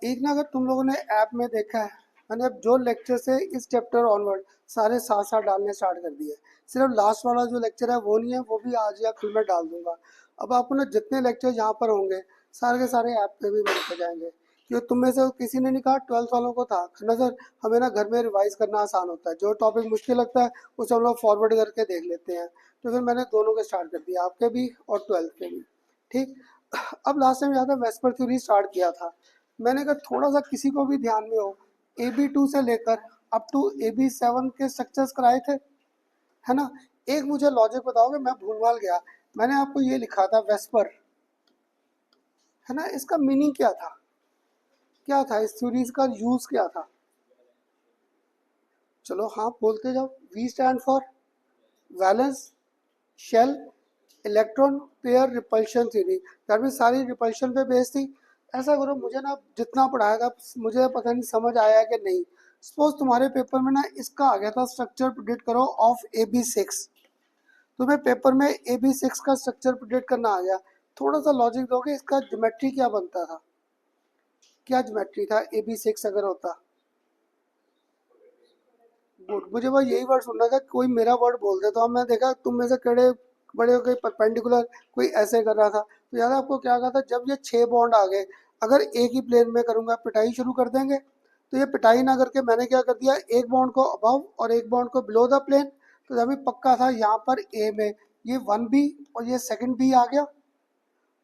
एक ना अगर तुम लोगों ने ऐप में देखा है, मैंने अब जो लेक्चर से इस चैप्टर ऑनवर्ड सारे साथ साथ डालने स्टार्ट कर दिए। सिर्फ लास्ट वाला जो लेक्चर है वो नहीं है, वो भी आज या कल मैं डाल दूंगा। अब आपको ना जितने लेक्चर यहाँ पर होंगे सारे के सारे ऐप पे भी मिलते जाएंगे। क्योंकि तुम में से किसी ने नहीं कहा, 12th वालों को था ना सर हमें ना घर में रिवाइज करना आसान होता है, जो टॉपिक मुश्किल लगता है उसे हम लोग फॉरवर्ड करके देख लेते हैं। तो फिर मैंने दोनों के स्टार्ट कर दिया, आपके भी और 12th के भी। ठीक। अब लास्ट टाइम याद है वेस्पर थ्योरी स्टार्ट किया था, मैंने कहा थोड़ा सा किसी को भी ध्यान में हो, AB2 से लेकर अप टू AB7 के स्ट्रक्चर्स कराए थे, है ना। एक मुझे लॉजिक बताओगे, मैं भूल गया। मैंने आपको ये लिखा था वेस्पर, है ना, इसका मीनिंग क्या था इस थ्योरीज का यूज क्या था। चलो हाँ बोलते जाओ। We stand for valence shell electron pair repulsion theory, that mean सारी रिपल्शन पे बेस्ड थी। ऐसा करो, मुझे ना जितना पढ़ाया था मुझे पता नहीं समझ आया कि नहीं। सपोज तुम्हारे पेपर में ना इसका आ गया था स्ट्रक्चर प्रिडिक्ट करो ऑफ AB6, तुम्हें पेपर में AB6 का स्ट्रक्चर प्रिडिक्ट करना आ गया, थोड़ा सा लॉजिक दोगे इसका ज्योमेट्री क्या बनता था, क्या ज्योमेट्री था AB6 अगर होता। गुड, मुझे बस यही वर्ड सुनना था, कोई मेरा वर्ड बोल दे। तो अब मैं देखा तुम में से कड़े बड़े हो गए परपेंडिकुलर, कोई ऐसे कर रहा था। तो याद है आपको क्या कहा था, जब ये 6 बॉन्ड आ गए, अगर एक ही प्लेन में करूंगा पिटाई शुरू कर देंगे। तो ये पिटाई ना करके मैंने क्या कर दिया, एक बॉन्ड को अबव और एक बॉन्ड को बिलो द प्लेन। तो जब भी पक्का था यहाँ पर ए में ये 1B और ये सेकंड बी आ गया।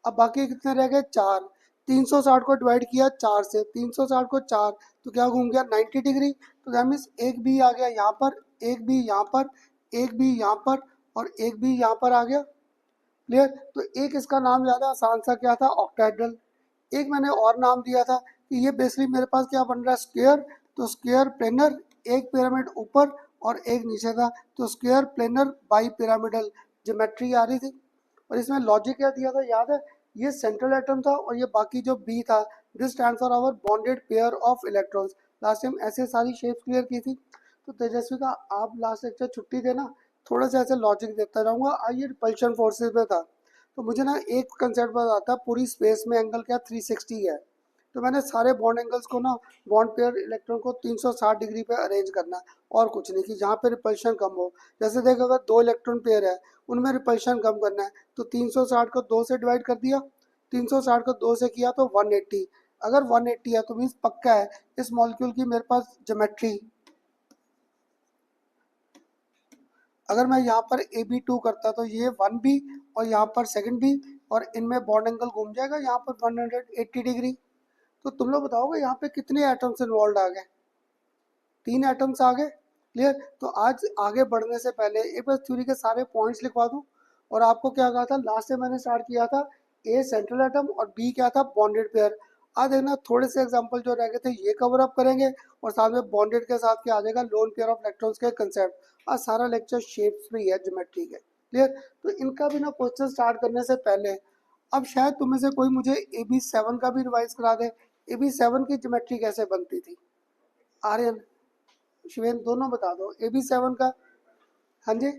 अब बाकी कितने रह गए, 4। 360 को डिवाइड किया 4 से, 360 को 4 तो क्या घूम गया 90 डिग्री। तो दैट मीन्स एक बी आ गया यहाँ पर, एक बी यहाँ पर, एक बी यहाँ पर और एक बी यहाँ पर आ गया। क्लियर। तो एक इसका नाम ज़्यादा आसान सा क्या था, ऑक्टाहेड्रल। एक मैंने और नाम दिया था कि ये बेसिकली मेरे पास क्या बन रहा है, स्क्वायर। तो स्क्वायर प्लेनर, एक पिरामिड ऊपर और एक नीचे था, तो square planar bipyramidal geometry आ रही थी। और इसमें लॉजिक क्या दिया था याद है, ये सेंट्रल एटम था और ये बाकी जो बी था, this stand for our bonded pair of electrons. Last time ऐसे सारी शेप्स क्लियर की थी। तो तेजस्वी का आप लास्ट लेक्चर छुट्टी देना, थोड़ा सा ऐसे लॉजिक देता रहूँगा। आइए रिपल्शन फोर्सेस में था, तो मुझे ना एक कंसेप्ट बताता है, पूरी स्पेस में एंगल क्या 360 है। तो मैंने सारे बॉन्ड एंगल्स को ना, बॉन्ड पेयर इलेक्ट्रॉन को 360 डिग्री पे अरेंज करना है, और कुछ नहीं, कि जहाँ पे रिपल्शन कम हो। जैसे देख अगर 2 इलेक्ट्रॉन पेयर है, उनमें रिपल्शन कम करना है, तो 360 को 2 से डिवाइड कर दिया, 360 को 2 से किया तो 180। अगर 180 है तो मीन्स पक्का है इस मॉलिक्यूल की मेरे पास ज्योमेट्री। अगर मैं यहाँ पर AB2 करता तो ये 1B और यहाँ पर सेकंड बी, और इनमें बॉन्ड एंगल घूम जाएगा यहाँ पर 180 डिग्री। तो तुम लोग बताओगे यहाँ पे कितने एटम्स इन्वॉल्व आ गए, 3 एटम्स आ गए। क्लियर। तो आज आगे बढ़ने से पहले एक बार थ्योरी के सारे पॉइंट्स लिखवा दूँ। और आपको क्या कहा था लास्ट से मैंने स्टार्ट किया था, ए सेंट्रल एटम और बी क्या था, बॉन्डेड पेयर। आज देखना थोड़े से एग्जांपल जो रह गए थे ये कवर अप करेंगे, और साथ में बॉन्डेड के साथ क्या आ जाएगा, लोन पेयर ऑफ इलेक्ट्रॉन्स के कंसेप्ट। आज सारा लेक्चर शेप्स भी है ज्योमेट्री के। क्लियर। तो इनका भी ना क्वेश्चन स्टार्ट करने से पहले, अब शायद तुम में से कोई मुझे AB7 का भी रिवाइज करा दे। AB7 की ज्योमेट्री कैसे बनती थी, आर्यन शिवेन दोनों बता दो AB7 का। हाँ जी,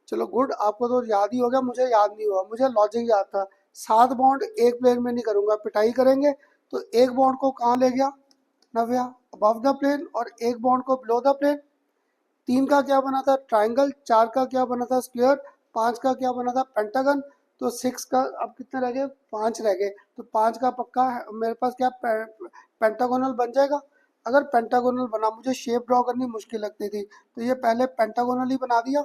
चलो गुड, आपको तो याद ही हो गया, मुझे याद नहीं हुआ, मुझे लॉजिक याद था। 7 बॉन्ड एक प्लेन में नहीं करूंगा, पिटाई करेंगे। तो एक बॉन्ड को कहाँ ले गया, नव्या, अबव द प्लेन, और एक बॉन्ड को बिलो द प्लेन। 3 का क्या बना था, ट्राइंगल। 4 का क्या बना था, स्क्वायर। 5 का क्या बना था, पेंटागन। तो 6 का अब कितने रह गए, 5 रह गए। तो 5 का पक्का मेरे पास क्या पेंटागोनल बन जाएगा। अगर पेंटागोनल बना, मुझे शेप ड्रॉ करनी मुश्किल लगती थी, तो ये पहले पेंटागोनल ही बना दिया।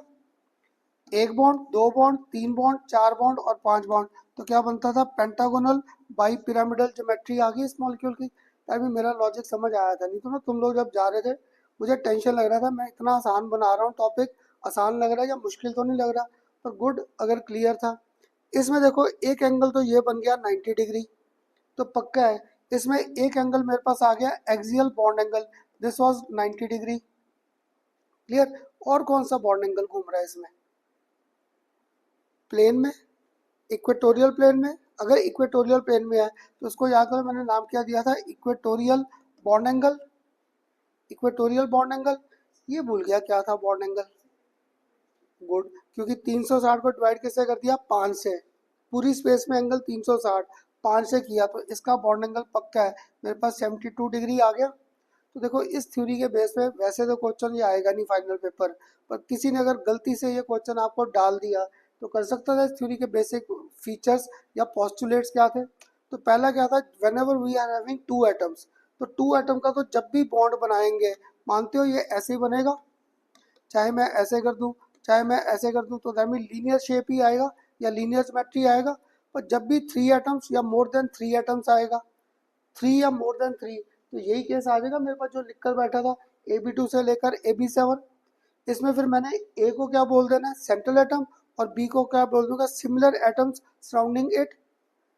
एक बॉन्ड, 2 बॉन्ड, 3 बॉन्ड, 4 बॉन्ड और 5 बॉन्ड। तो क्या बनता था, पेंटागोनल बाई पिरामिडल ज्योमेट्री आ गई इस मॉलिक्यूल की। तभी मेरा लॉजिक समझ आया था, नहीं तो ना तुम लोग जब जा रहे थे मुझे टेंशन लग रहा था, मैं इतना आसान बना रहा हूँ टॉपिक, आसान लग रहा है या मुश्किल तो नहीं लग रहा। पर गुड अगर क्लियर था। इसमें देखो एक एंगल तो ये बन गया 90 डिग्री, तो पक्का है इसमें एक एंगल मेरे पास आ गया axial bond angle, this was 90 degree. Clear. और कौन सा बॉन्ड एंगल घूम रहा है इसमें, प्लेन में, इक्वेटोरियल प्लेन में। अगर इक्वेटोरियल प्लेन में है तो उसको याद करो, मैंने नाम क्या दिया था, equatorial bond angle. Equatorial bond angle, ये भूल गया क्या था बॉन्ड एंगल। गुड, क्योंकि 360 को डिवाइड किससे कर दिया, 5 से। पूरी स्पेस में एंगल 360, 5 से किया तो इसका बॉन्ड एंगल पक्का है, मेरे पास 72 डिग्री आ गया। तो देखो इस थ्योरी के बेस पे वैसे तो क्वेश्चन ये आएगा नहीं फाइनल पेपर, पर किसी ने अगर गलती से ये क्वेश्चन आपको डाल दिया तो कर सकता था। इस थ्योरी के बेसिक फीचर्स या पोस्टुलेट्स क्या थे? तो पहला क्या था, whenever we are having two atoms, तो टू एटम का तो जब भी बॉन्ड बनाएंगे, मानते हो ये ऐसे ही बनेगा, चाहे मैं ऐसे कर दूं चाहे मैं ऐसे कर दूं, तो दैट मीन लीनियर शेप ही आएगा या लीनियर ज्योमेट्री आएगा। पर जब भी थ्री एटम्स या मोर देन थ्री एटम्स आएगा, थ्री या मोर देन थ्री, तो यही केस आ जाएगा मेरे पास जो लिख कर बैठा था AB2 से लेकर AB7। इसमें फिर मैंने ए को क्या बोल देना है, सेंट्रल एटम, और बी को क्या बोल दूंगा, सिमिलर एटम्स सराउंडिंग इट।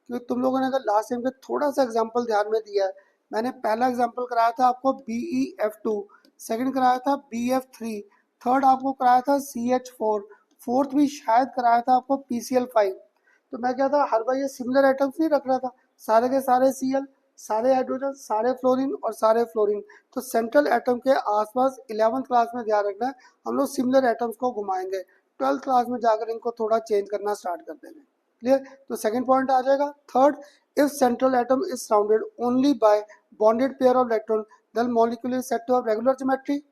क्योंकि तुम लोगों ने अगर लास्ट टाइम का थोड़ा सा एग्जांपल ध्यान में दिया है, मैंने पहला एग्जांपल कराया था आपको BeF2, सेकंड कराया था BF3, थर्ड आपको कराया था CH4, फोर्थ भी शायद कराया था आपको PCl5। तो मैं क्या था, हर बार ये सिमिलर एटम्स नहीं रख रहा था, सारे के सारे Cl, सारे हाइड्रोजन, सारे फ्लोरीन और सारे फ्लोरीन। तो सेंट्रल एटम के आसपास 11th क्लास में ध्यान रखना है, हम लोग सिमिलर एटम्स को घुमाएंगे, 12th क्लास में जाकर इनको थोड़ा चेंज करना स्टार्ट कर देंगे। क्लियर? तो सेकंड पॉइंट आ जाएगा। Third, if central atom is surrounded only by bonded pair of electron, then molecule is said to have regular geometry.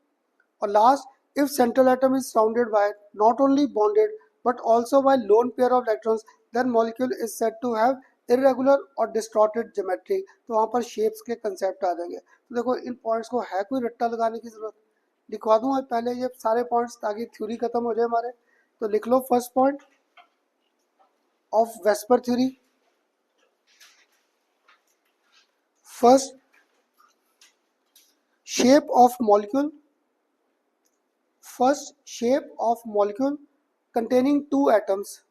और last, if central atom is surrounded by not only bonded but also by lone pair of electrons, then molecule is said to have irregular और distorted geometry. तो वहाँ पर shapes के concept आ जाएंगे। तो देखो इन points को है कोई रट्टा लगाने की जरूरत, लिखवा दूँ आज पहले ये सारे पॉइंट्स ताकि थ्योरी खत्म हो जाए हमारे। तो लिख लो first point of VSEPR theory. First, shape of molecule. First, shape of molecule containing two atoms.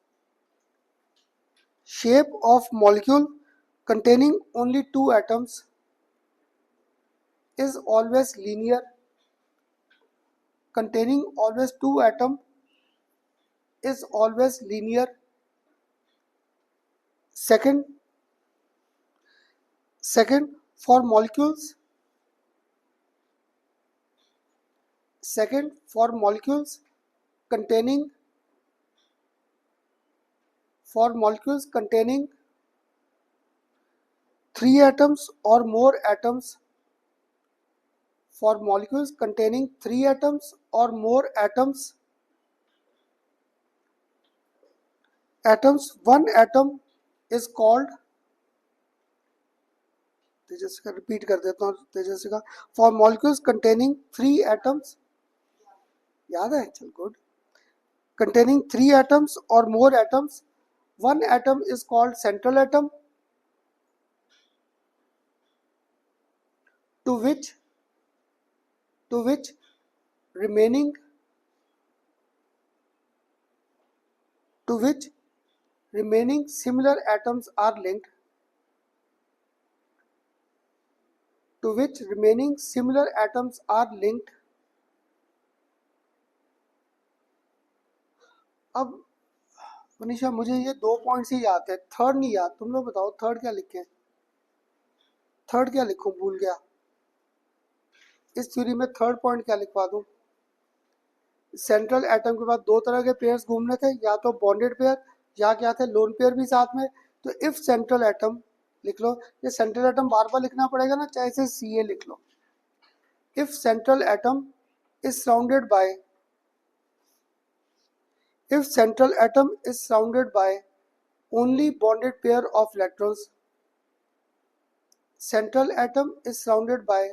Shape of molecule containing only two atoms is always linear. Containing always two atoms is always linear. Second, for molecules. Second, for molecules containing three atoms or more atoms. For molecules containing three atoms or more atoms, one atom is called, तेजस्वी का repeat कर देता हूँ, तेजस्वी का, for molecules containing three atoms, याद है, चल good, containing three atoms और मोर atoms, one atom is called central atom, to which remaining similar atoms are linked, to which remaining similar atoms are linked. अब मनीषा मुझे ये दो पॉइंट्स ही याद है, थर्ड नहीं याद, तुम लोग बताओ थर्ड क्या लिखें, थर्ड क्या लिखूं, भूल गया। इस थ्योरी में थर्ड पॉइंट क्या लिखवा दूं? सेंट्रल एटम के बाद दो तरह के पेयर्स घूमने थे, या तो बॉन्डेड पेयर या क्या थे, लोन पेयर भी साथ में। तो इफ सेंट्रल एटम लिख लो, ये सेंट्रल एटम बार बार लिखना पड़ेगा ना, चाहे इसे CA लिख लो। If central atom is surrounded by if central atom is surrounded by only bonded pair of electrons, central atom is surrounded by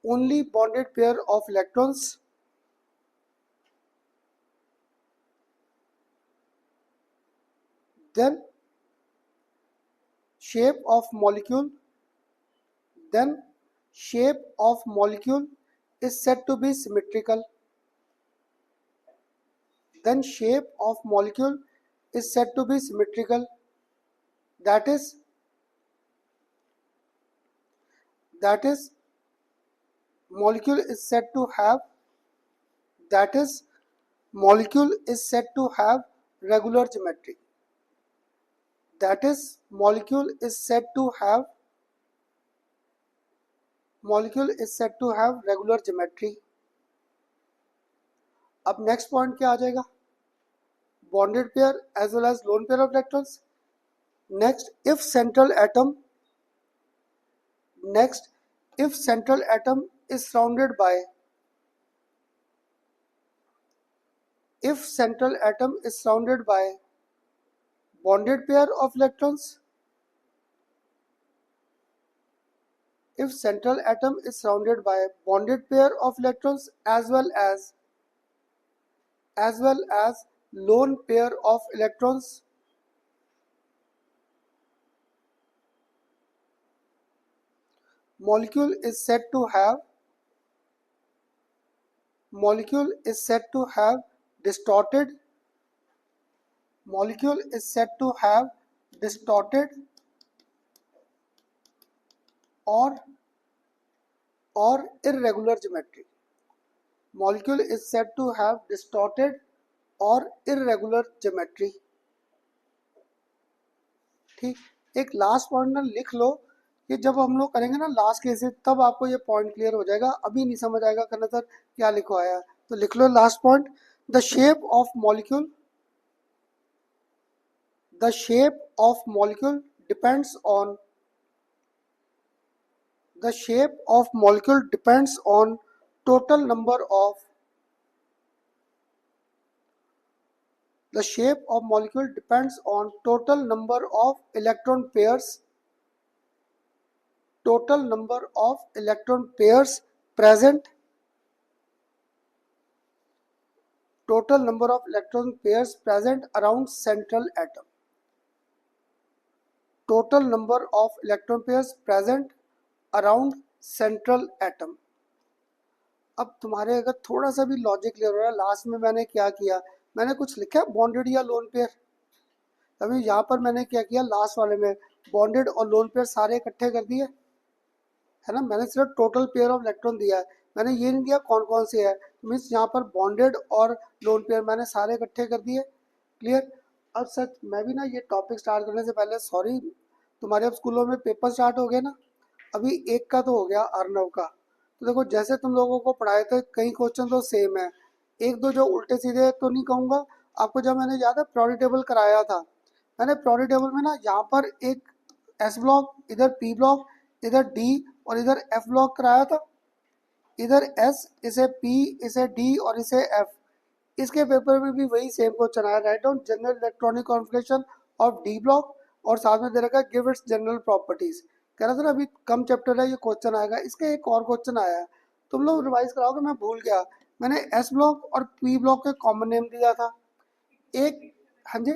only bonded pair of electrons, then shape of molecule is said to be symmetrical. Then shape of molecule is said to be symmetrical. That is molecule is said to have regular geometry. That is molecule is said to have regular geometry. अब next point क्या आ जाएगा? Bonded pair as well as lone pair of electrons. next if central atom is surrounded by bonded pair of electrons, if central atom is surrounded by bonded pair of electrons as well as lone pair of electrons, molecule is said to have distorted or irregular geometry. Molecule is said to have distorted और irregular geometry. ठीक, एक last point ना लिख लो कि जब हम लोग करेंगे ना लास्ट केसेस तब आपको ये पॉइंट क्लियर हो जाएगा, अभी नहीं समझ आएगा करना सर क्या लिखवाया, तो लिख लो last point, the shape of molecule depends on total number of the shape of molecule depends on total number of electron pairs present around central atom. Total number of electron pairs present around central atom. अब तुम्हारे अगर थोड़ा सा भी logic clear हो रहा है, last में मैंने क्या किया, मैंने कुछ लिखा है बॉन्डेड या लोन पेयर, अभी यहाँ पर मैंने क्या किया लास्ट वाले में बॉन्डेड और लोन पेयर सारे इकट्ठे कर दिए है ना, मैंने सिर्फ टोटल पेयर ऑफ इलेक्ट्रॉन दिया है, मैंने ये नहीं दिया कौन कौन से है, मीन्स यहाँ पर बॉन्डेड और लोन पेयर मैंने सारे इकट्ठे कर दिए। क्लियर। अब सच मैं भी ना ये टॉपिक स्टार्ट करने से पहले सॉरी, तुम्हारे अब स्कूलों में पेपर स्टार्ट हो गए ना, अभी एक का तो हो गया अर्नव का, तो देखो जैसे तुम लोगों को पढ़ाए थे कई क्वेश्चन तो सेम है, एक दो जो उल्टे सीधे तो नहीं कहूँगा आपको, जब मैंने याद है प्रायोरिटी टेबल कराया था, मैंने प्रायोरिटी टेबल में ना यहाँ पर एक एस ब्लॉक, इधर पी ब्लॉक, इधर डी और इधर एफ ब्लॉक कराया था, इधर एस, इसे पी, इसे डी और इसे एफ। इसके पेपर में भी वही सेम क्वेश्चन आया, write down general electronic configuration of D block और साथ में दे रखा है गिव इट्स जनरल प्रॉपर्टीज। कह रहा था ना अभी कम चैप्टर है ये क्वेश्चन आएगा, इसका एक और क्वेश्चन आया है, तुम लोग रिवाइज कराओगे, मैं भूल गया, मैंने एस ब्लॉक और पी ब्लॉक के कॉमन नेम दिया था एक, हाँ जी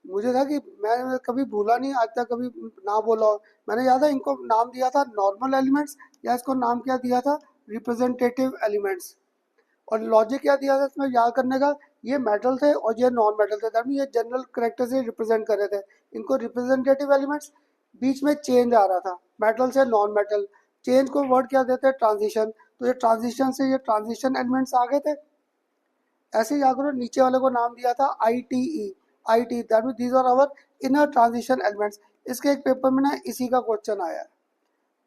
मुझे था कि मैं कभी भूला नहीं आज तक, कभी ना बोला, मैंने याद है इनको नाम दिया था नॉर्मल एलिमेंट्स या इसको नाम क्या दिया था रिप्रेजेंटेटिव एलिमेंट्स, और लॉजिक क्या दिया था इसमें याद करने का, ये मेटल थे और ये नॉन मेटल थे, दैट ये जनरल करेक्टर से रिप्रेजेंट कर रहे थे, इनको रिप्रेजेंटेटिव एलिमेंट्स, बीच में चेंज आ रहा था मेटल से नॉन मेटल, चेंज को वर्ड क्या देते हैं ट्रांजिशन, तो ये ट्रांजिशन से ये ट्रांजिशन एलिमेंट्स आ गए थे। ऐसे ही अगर नीचे वाले को नाम दिया था I T that mean these are our inner transition elements, इसके एक पेपर में ना इसी का क्वेश्चन आया है,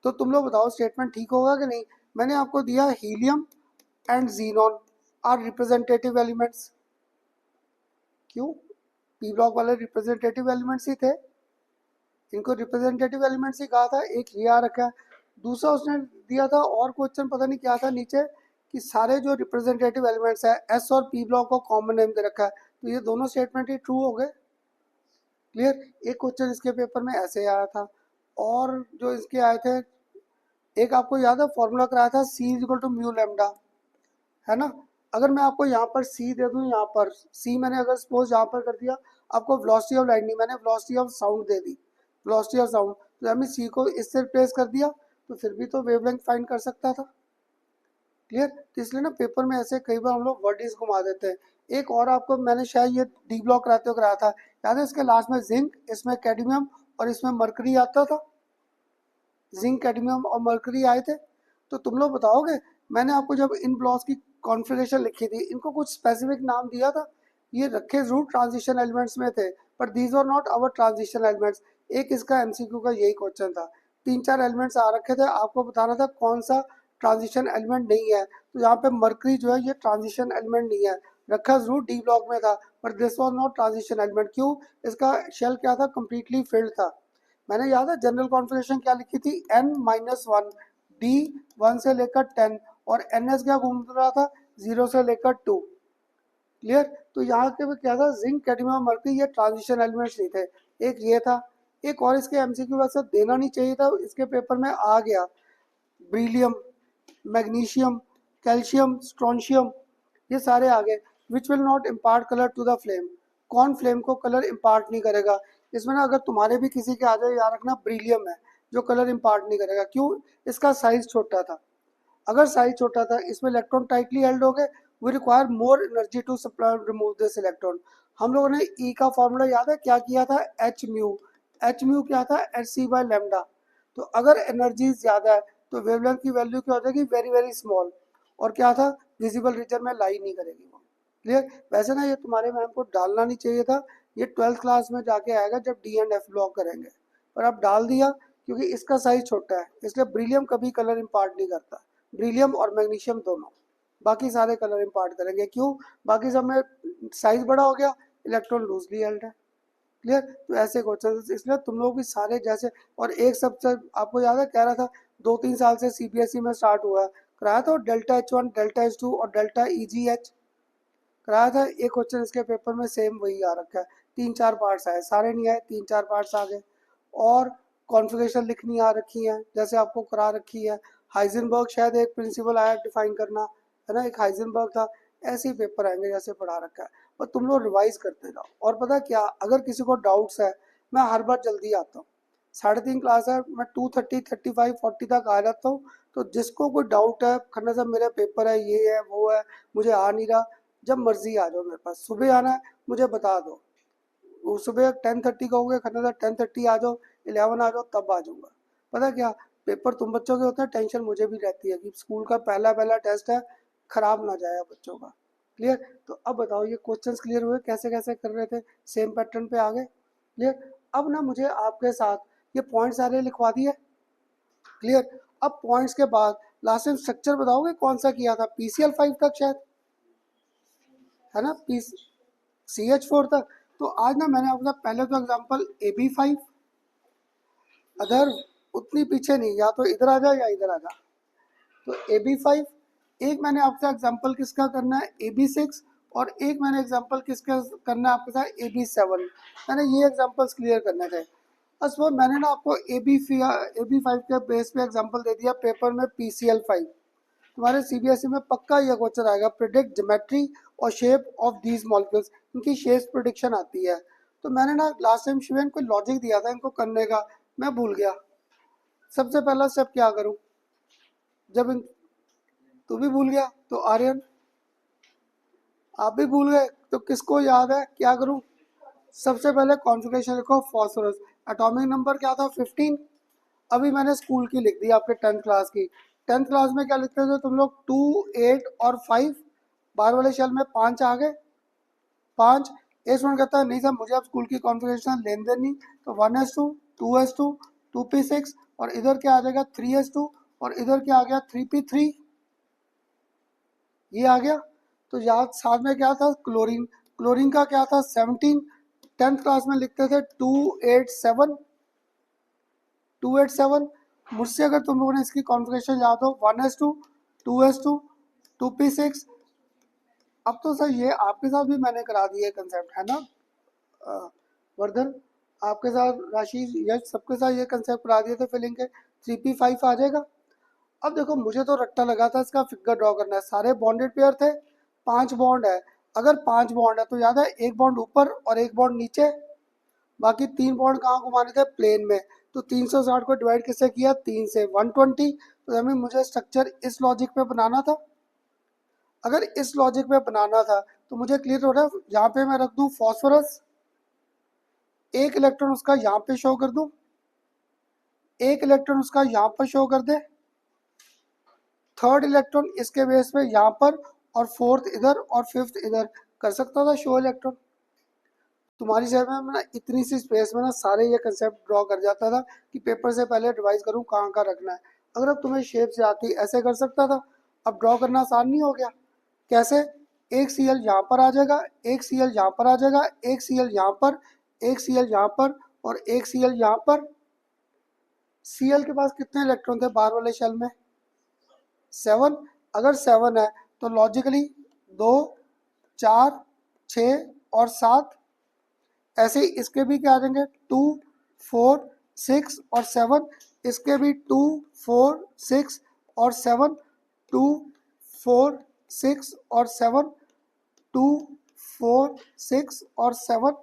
तो तुम लोग बताओ स्टेटमेंट ठीक होगा कि नहीं। मैंने आपको दिया helium and xenon are representative elements, क्यों पी ब्लॉक वाले रिप्रेजेंटेटिव एलिमेंट्स ही थे, इनको रिप्रेजेंटेटिव एलिमेंट्स ही कहा था, एक ये आ रखा है, दूसरा उसने दिया था और क्वेश्चन पता नहीं क्या था नीचे कि सारे जो रिप्रेजेंटेटिव एलिमेंट्स है एस और पी ब्लॉक को कॉमन नेम दे रखा है, तो ये दोनों स्टेटमेंट ही ट्रू हो गए। क्लियर। एक क्वेश्चन इसके पेपर में ऐसे आया था, और जो इसके आए थे एक आपको याद है फॉर्मूला कराया था C is equal to mu lambda, है ना, अगर मैं आपको यहाँ पर C दे दूँ, यहाँ पर C मैंने अगर सपोज यहाँ पर कर दिया, आपको वेलोसिटी ऑफ लाइट नहीं, मैंने velocity of sound they the, velocity of sound, तो हमने C को इससे रिप्लेस कर दिया, तो फिर भी तो वेवलेंथ फाइंड कर सकता था। क्लियर। तो इसलिए ना पेपर में ऐसे कई बार हम लोग वर्डिंग्स घुमा देते हैं। एक और आपको मैंने शायद ये डी ब्लॉक कराते हुए कराया था, याद है इसके लास्ट में जिंक, इसमें कैडमियम और इसमें मरकरी आता था, जिंक कैडमियम और मरकरी आए थे, तो तुम लोग बताओगे मैंने आपको जब इन ब्लॉक्स की कॉन्फ़िगरेशन लिखी थी इनको कुछ स्पेसिफिक नाम दिया था, ये रखे जरूर ट्रांजिशन एलिमेंट्स में थे पर these are not our transition elements. एक इसका एमसीक्यू का यही क्वेश्चन था, 3-4 एलिमेंट्स आ रखे थे, आपको बताना था कौन सा ट्रांजिशन एलिमेंट नहीं है, तो यहाँ पे मरकरी जो है ये ट्रांजिशन एलिमेंट नहीं है, रखा जरूर डी ब्लॉक में था, पर this was not transition element. क्यों? इसका शेल क्या था? कंप्लीटली फिल्ड था। मैंने याद है जनरल कॉन्फ़िगरेशन क्या लिखी थी? n-1 डी 1 से लेकर 10 और ns क्या घूम रहा था? 0 से लेकर 2। क्लियर? तो यहाँ के क्या था? जिंक कैडमियम मर्क्यूरी ये ट्रांजिशन एलिमेंट्स नहीं थे। एक ये था, एक और इसके एमसीक्यू वैसे देना नहीं चाहिए था, इसके पेपर में आ गया। ब्रीलियम, मैग्नीशियम, कैल्शियम, स्ट्रोंशियम, ये सारे आ गए। Which will not impart colour to the flame. कौन फ्लेम को कलर इम्पार्ट नहीं करेगा? इसमें ना अगर तुम्हारे भी किसी के आ जाए, याद रखना ब्रीलियम है जो कलर इम्पार्ट नहीं करेगा। क्यों? इसका साइज छोटा था। अगर साइज छोटा था, इसमें इलेक्ट्रॉन टाइटली हेल्ड हो गए, we require more energy to supply remove this electron. हम लोगों ने ई का फॉर्मूला याद है क्या किया था? H mu. एच म्यू क्या था? H C by lambda. तो अगर एनर्जी ज्यादा है तो वेवलेंथ की वैल्यू क्या हो जाएगी? Very very small. और क्या था? विजिबल रीजन में लाई नहीं करेगी वो। क्लियर? वैसे ना ये तुम्हारे मैम को डालना नहीं चाहिए था, ये 12th क्लास में जाके आएगा जब डी एंड एफ ब्लॉक करेंगे, पर अब डाल दिया क्योंकि इसका साइज छोटा है, इसलिए ब्रिलियम कभी कलर इम्पार्ट नहीं करता। ब्रिलियम और मैग्नीशियम दोनों, बाकी सारे कलर इम्पार्ट करेंगे। क्यों? बाकी सब में साइज बड़ा हो गया, इलेक्ट्रॉन लूजली हेल्ड है। क्लियर? तो ऐसे क्वेश्चन, इसलिए तुम लोग भी सारे जैसे, और एक सबसे आपको याद है कह रहा था 2-3 साल से सीबीएसई में स्टार्ट हुआ है, कराया था डेल्टा H1, डेल्टा H2 और डेल्टा EGH कराया था। एक क्वेश्चन इसके पेपर में सेम वही आ रखा है। 3-4 पार्ट्स आए, सारे नहीं आए, 3-4 पार्ट्स आ गए। और कॉन्फ़िगरेशन लिखनी आ रखी है जैसे आपको करा रखी है। हाइजेनबर्ग शायद एक प्रिंसिपल आया डिफाइन करना, है ना, एक हाइजेनबर्ग था। ऐसे ही पेपर आएंगे जैसे पढ़ा रखा है, और तुम लोग रिवाइज करते जाओ। और पता क्या, अगर किसी को डाउट्स है, मैं हर बार जल्दी आता हूँ। 3:30 क्लास है, मैं 2:30, 35, 40 तक आ जाता हूँ। तो जिसको कोई डाउट है, खन्ना साहब मेरा पेपर है, ये है वो है, मुझे आ नहीं रहा, जब मर्जी आ जाओ मेरे पास। सुबह आना है मुझे बता दो, वो सुबह 10:30 कहोगे खन्ना साहब 10:30 आ जाओ, 11 आ जाओ, तब आ जाऊँगा। पता क्या, पेपर तुम बच्चों के होते हैं, टेंशन मुझे भी रहती है कि स्कूल का पहला पहला टेस्ट है, खराब ना जाए बच्चों का। क्लियर? तो अब बताओ ये क्वेश्चंस क्लियर हुए कैसे कैसे कर रहे थे? सेम पैटर्न पे आ गए? क्लियर? अब ना मुझे आपके साथ ये पॉइंट सारे लिखवा दिए। क्लियर? अब पॉइंट्स के बाद लास्ट टाइम स्ट्रक्चर बताओगे कौन सा किया था? PCl5 तक शायद, है ना, पी CH4 तक। तो आज ना मैंने अपना पहले तो एग्जांपल AB5, अदर उतनी पीछे नहीं, या तो इधर आ जा या इधर आ जा। तो AB5, एक मैंने आपसे एग्जांपल किसका करना है? AB6, और एक मैंने एग्जांपल किसका करना है आपके साथ? AB7। मैंने ये एग्जांपल्स क्लियर करने थे। बस वो मैंने ना आपको AB5 के बेस पे एग्जांपल दे दिया पेपर में PCl5। तुम्हारे सीबीएसई में पक्का यह क्वेश्चन आएगा, प्रिडिक्ट ज्योमेट्री और शेप ऑफ दीज मॉलिक्यूल्स। इनकी शेप प्रिडिक्शन आती है। तो मैंने ना लास्ट टाइम शिवेन को लॉजिक दिया था इनको करने का, मैं भूल गया। सबसे पहला स्टेप क्या करूं? जब तू भी भूल गया तो आर्यन आप भी भूल गए, तो किसको याद है क्या करूं? सबसे पहले कॉन्फ़िगरेशन लिखो फॉस्फोरस। एटॉमिक नंबर क्या था? 15। अभी मैंने स्कूल की लिख दी आपके 10th क्लास की। 10th क्लास में क्या लिखते थे तुम लोग? 2, 8 और 5। बाहर वाले शेल में 5 आ गए। 5। S1 कहता है नहीं सर मुझे अब स्कूल की कॉन्फ़िगरेशन लेन देन नहीं, तो 1s2, 2s2, 2p6, और इधर क्या आ जाएगा? 3s2, और इधर क्या आ गया? 3p3। ये आ गया। तो याद साथ में क्या था? क्लोरीन। क्लोरीन का क्या था? 17। 10th क्लास में लिखते थे 287। 287। मुझसे अगर तुम लोगों ने इसकी कॉन्फ़िगरेशन याद हो, 1s2, 2s2, 2p6। अब तो सर ये आपके साथ भी मैंने करा दिया कंसेप्ट, है ना वर्धन? आपके साथ राशि, यश, सबके साथ ये कंसेप्ट करा दिए थे फिलिंग के। 3p5 आ जाएगा। अब देखो मुझे तो रट्टा लगा था इसका फिगर ड्रॉ करना है, सारे बॉन्डेड पेयर थे, 5 बॉन्ड है। अगर 5 बॉन्ड है तो याद है एक बॉन्ड ऊपर और एक बॉन्ड नीचे, बाकी 3 बॉन्ड कहाँ घुमाने थे? प्लेन में। तो 360 को डिवाइड किससे किया? 3 से, 120। तो हमें मुझे स्ट्रक्चर इस लॉजिक पे बनाना था। अगर इस लॉजिक पे बनाना था तो मुझे क्लियर हो रहा है, यहाँ पे मैं रख दूं फॉस्फोरस, एक इलेक्ट्रॉन उसका यहाँ पे शो कर दूं, एक इलेक्ट्रॉन उसका यहाँ पर शो कर दे, थर्ड इलेक्ट्रॉन इसके बेस पे यहाँ पर, और फोर्थ इधर और फिफ्थ इधर कर सकता था शो इलेक्ट्रॉन। तुम्हारी जगह में मैं ना इतनी सी स्पेस में ना सारे ये कंसेप्ट ड्रॉ कर जाता था कि पेपर से पहले रिवाइज करूँ कहाँ कहाँ रखना है। अगर अब तुम्हें शेप से आती ऐसे कर सकता था। अब ड्रॉ करना आसान नहीं हो गया? कैसे? एक Cl यहाँ पर आ जाएगा, एक Cl यहाँ पर आ जाएगा, एक Cl यहाँ पर, एक Cl यहाँ पर और एक Cl यहाँ पर। Cl के पास कितने इलेक्ट्रॉन थे बाहर वाले शेल में? 7। अगर 7 है तो लॉजिकली 2, 4, 6 और 7। ऐसे ही इसके भी क्या आ जाएंगे? 2, 4, 6 और 7। इसके भी 2, 4, 6 और 7, 2, 4, 6 और 7, 2, 4, 6 और 7।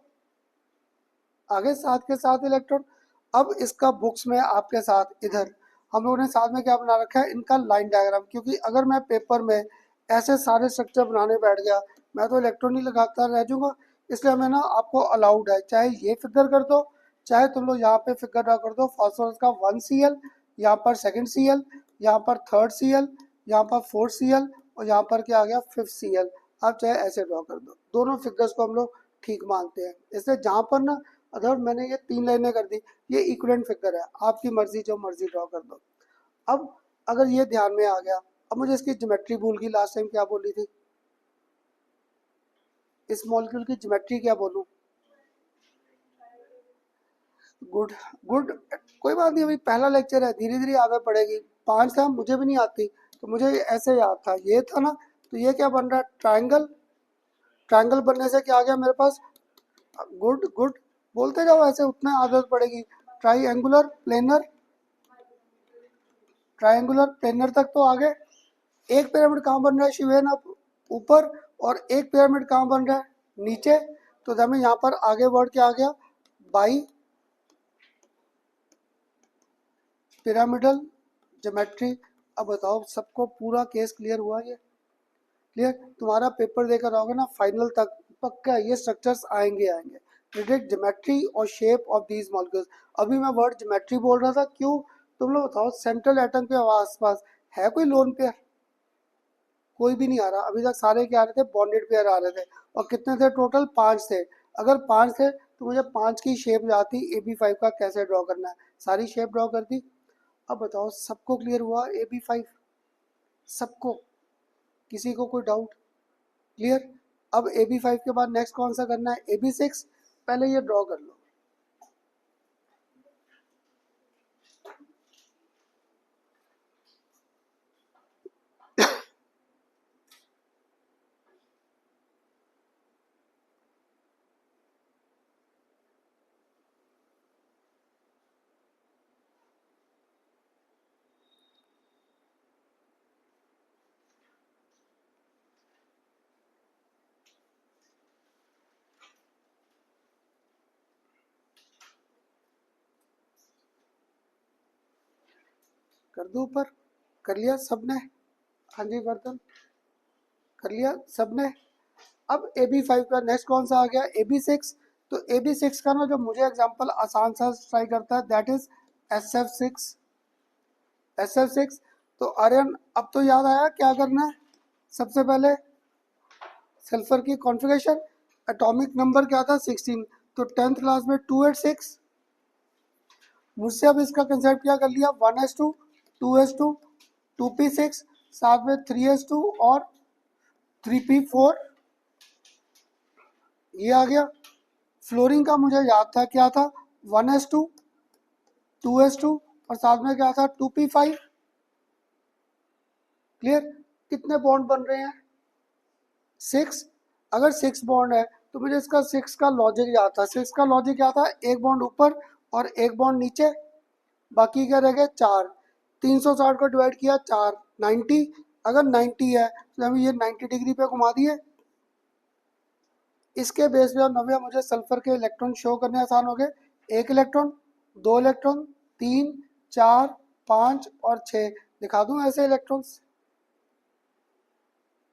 आगे 7 के 7 इलेक्ट्रॉन। अब इसका बुक्स में आपके साथ इधर हम लोगों ने साथ में क्या बना रखा है? इनका लाइन डायग्राम। क्योंकि अगर मैं पेपर में ऐसे सारे स्ट्रक्चर बनाने बैठ गया, मैं तो इलेक्ट्रॉन ही लगाता रह जाऊंगा। इसलिए हमें ना आपको अलाउड है, चाहे ये फिगर कर दो, चाहे तुम लोग यहाँ पे फिगर ड्रा कर दो। फास्फोरस का 1 Cl, यहाँ पर 2nd Cl, यहाँ पर 3rd Cl, यहाँ पर 4th Cl और यहाँ पर क्या आ गया? 5th Cl। आप चाहे ऐसे ड्रॉ कर दो। दोनों फिगर्स को हम लोग ठीक मानते हैं। इसलिए जहाँ पर ना अगर मैंने ये 3 लाइनें कर दी, ये इक्विवेलेंट फिगर है, आपकी मर्जी जो मर्जी ड्रॉ कर दो। अब अगर ये ध्यान में आ गया, अब मुझे इसकी ज्योमेट्री भूल गई। लास्ट टाइम क्या बोली थी? इस मॉलिक्यूल की ज्योमेट्री क्या बोलूं? गुड गुड, कोई बात नहीं, अभी पहला लेक्चर है, धीरे धीरे आदत पड़ेगी। 5 था, मुझे भी नहीं आती, तो मुझे ऐसे याद था, ये था ना। तो ये क्या बन रहा है? ट्राइंगल। ट्राइंगल बनने से क्या आ गया मेरे पास? गुड गुड, बोलते जाओ, ऐसे उतना आदत पड़ेगी। ट्राइंगुलर प्लेनर, ट्राइंगुलर प्लेनर तक तो आ गए। एक पिरामिड कहाँ बन रहा है शिवेन? अब ऊपर। और एक पिरामिड कहाँ बन रहा है? नीचे। तो हमें यहाँ पर आगे वर्ड क्या आ गया? Bi pyramidal geometry. अब बताओ, सबको पूरा केस क्लियर हुआ? ये क्लियर? तुम्हारा पेपर देकर आओगे ना फाइनल तक, पक्का ये स्ट्रक्चर्स आएंगे आएंगे। प्रिडिक्ट ज्योमेट्री और शेप ऑफ दीज मॉलिक्यूल्स। अभी मैं वर्ड ज्योमेट्री बोल रहा था, क्यों? तुम लोग बताओ, सेंट्रल एटम के आसपास है कोई लोन पेयर? कोई भी नहीं आ रहा अभी तक। सारे क्या आ रहे थे? बॉन्डेड पेयर आ रहे थे। और कितने थे टोटल? 5 थे। अगर 5 थे तो मुझे 5 की शेप आती AB5 का कैसे ड्रॉ करना है, सारी शेप ड्रॉ कर दी। अब बताओ, सबको क्लियर हुआ AB5? सबको? किसी को कोई डाउट? क्लियर? अब AB5 के बाद नेक्स्ट कौन सा करना है? AB6। पहले ये ड्रॉ कर लो। कर दो ऊपर। कर लिया सबने? हाँ जी वर्धन, कर लिया सबने? अब AB5 का नेक्स्ट कौन सा आ गया? AB6। तो AB6 का ना जो मुझे एग्जांपल आसान सा ट्राई करता है, दैट इज SF6। SF6। तो आर्यन, अब तो याद आया क्या करना है? सबसे पहले सल्फर की कॉन्फ़िगरेशन। एटॉमिक नंबर क्या था? 16। तो 10th क्लास में 286। मुझसे अब इसका कंसेप्ट क्या कर लिया? 1s2, 2s2, 2p6, साथ में 3s2 और 3p4। ये आ गया। फ्लोरीन का मुझे याद था क्या था? 1s2, 2s2 और साथ में क्या था? 2p5। क्लियर? कितने बॉन्ड बन रहे हैं? 6। अगर 6 बॉन्ड है तो मुझे इसका 6 का लॉजिक याद था। 6 का लॉजिक क्या था? एक बॉन्ड ऊपर और एक बॉन्ड नीचे, बाकी क्या रह गए? 4। 360 को डिवाइड किया 4, 90। अगर 90 है तो हमें ये 90 डिग्री पे घुमा दिए। इसके बेस पे नव्या मुझे सल्फर के इलेक्ट्रॉन शो करने आसान हो गए। 1 इलेक्ट्रॉन, 2 इलेक्ट्रॉन, 3, 4, 5 और 6। दिखा दूं ऐसे इलेक्ट्रॉन्स?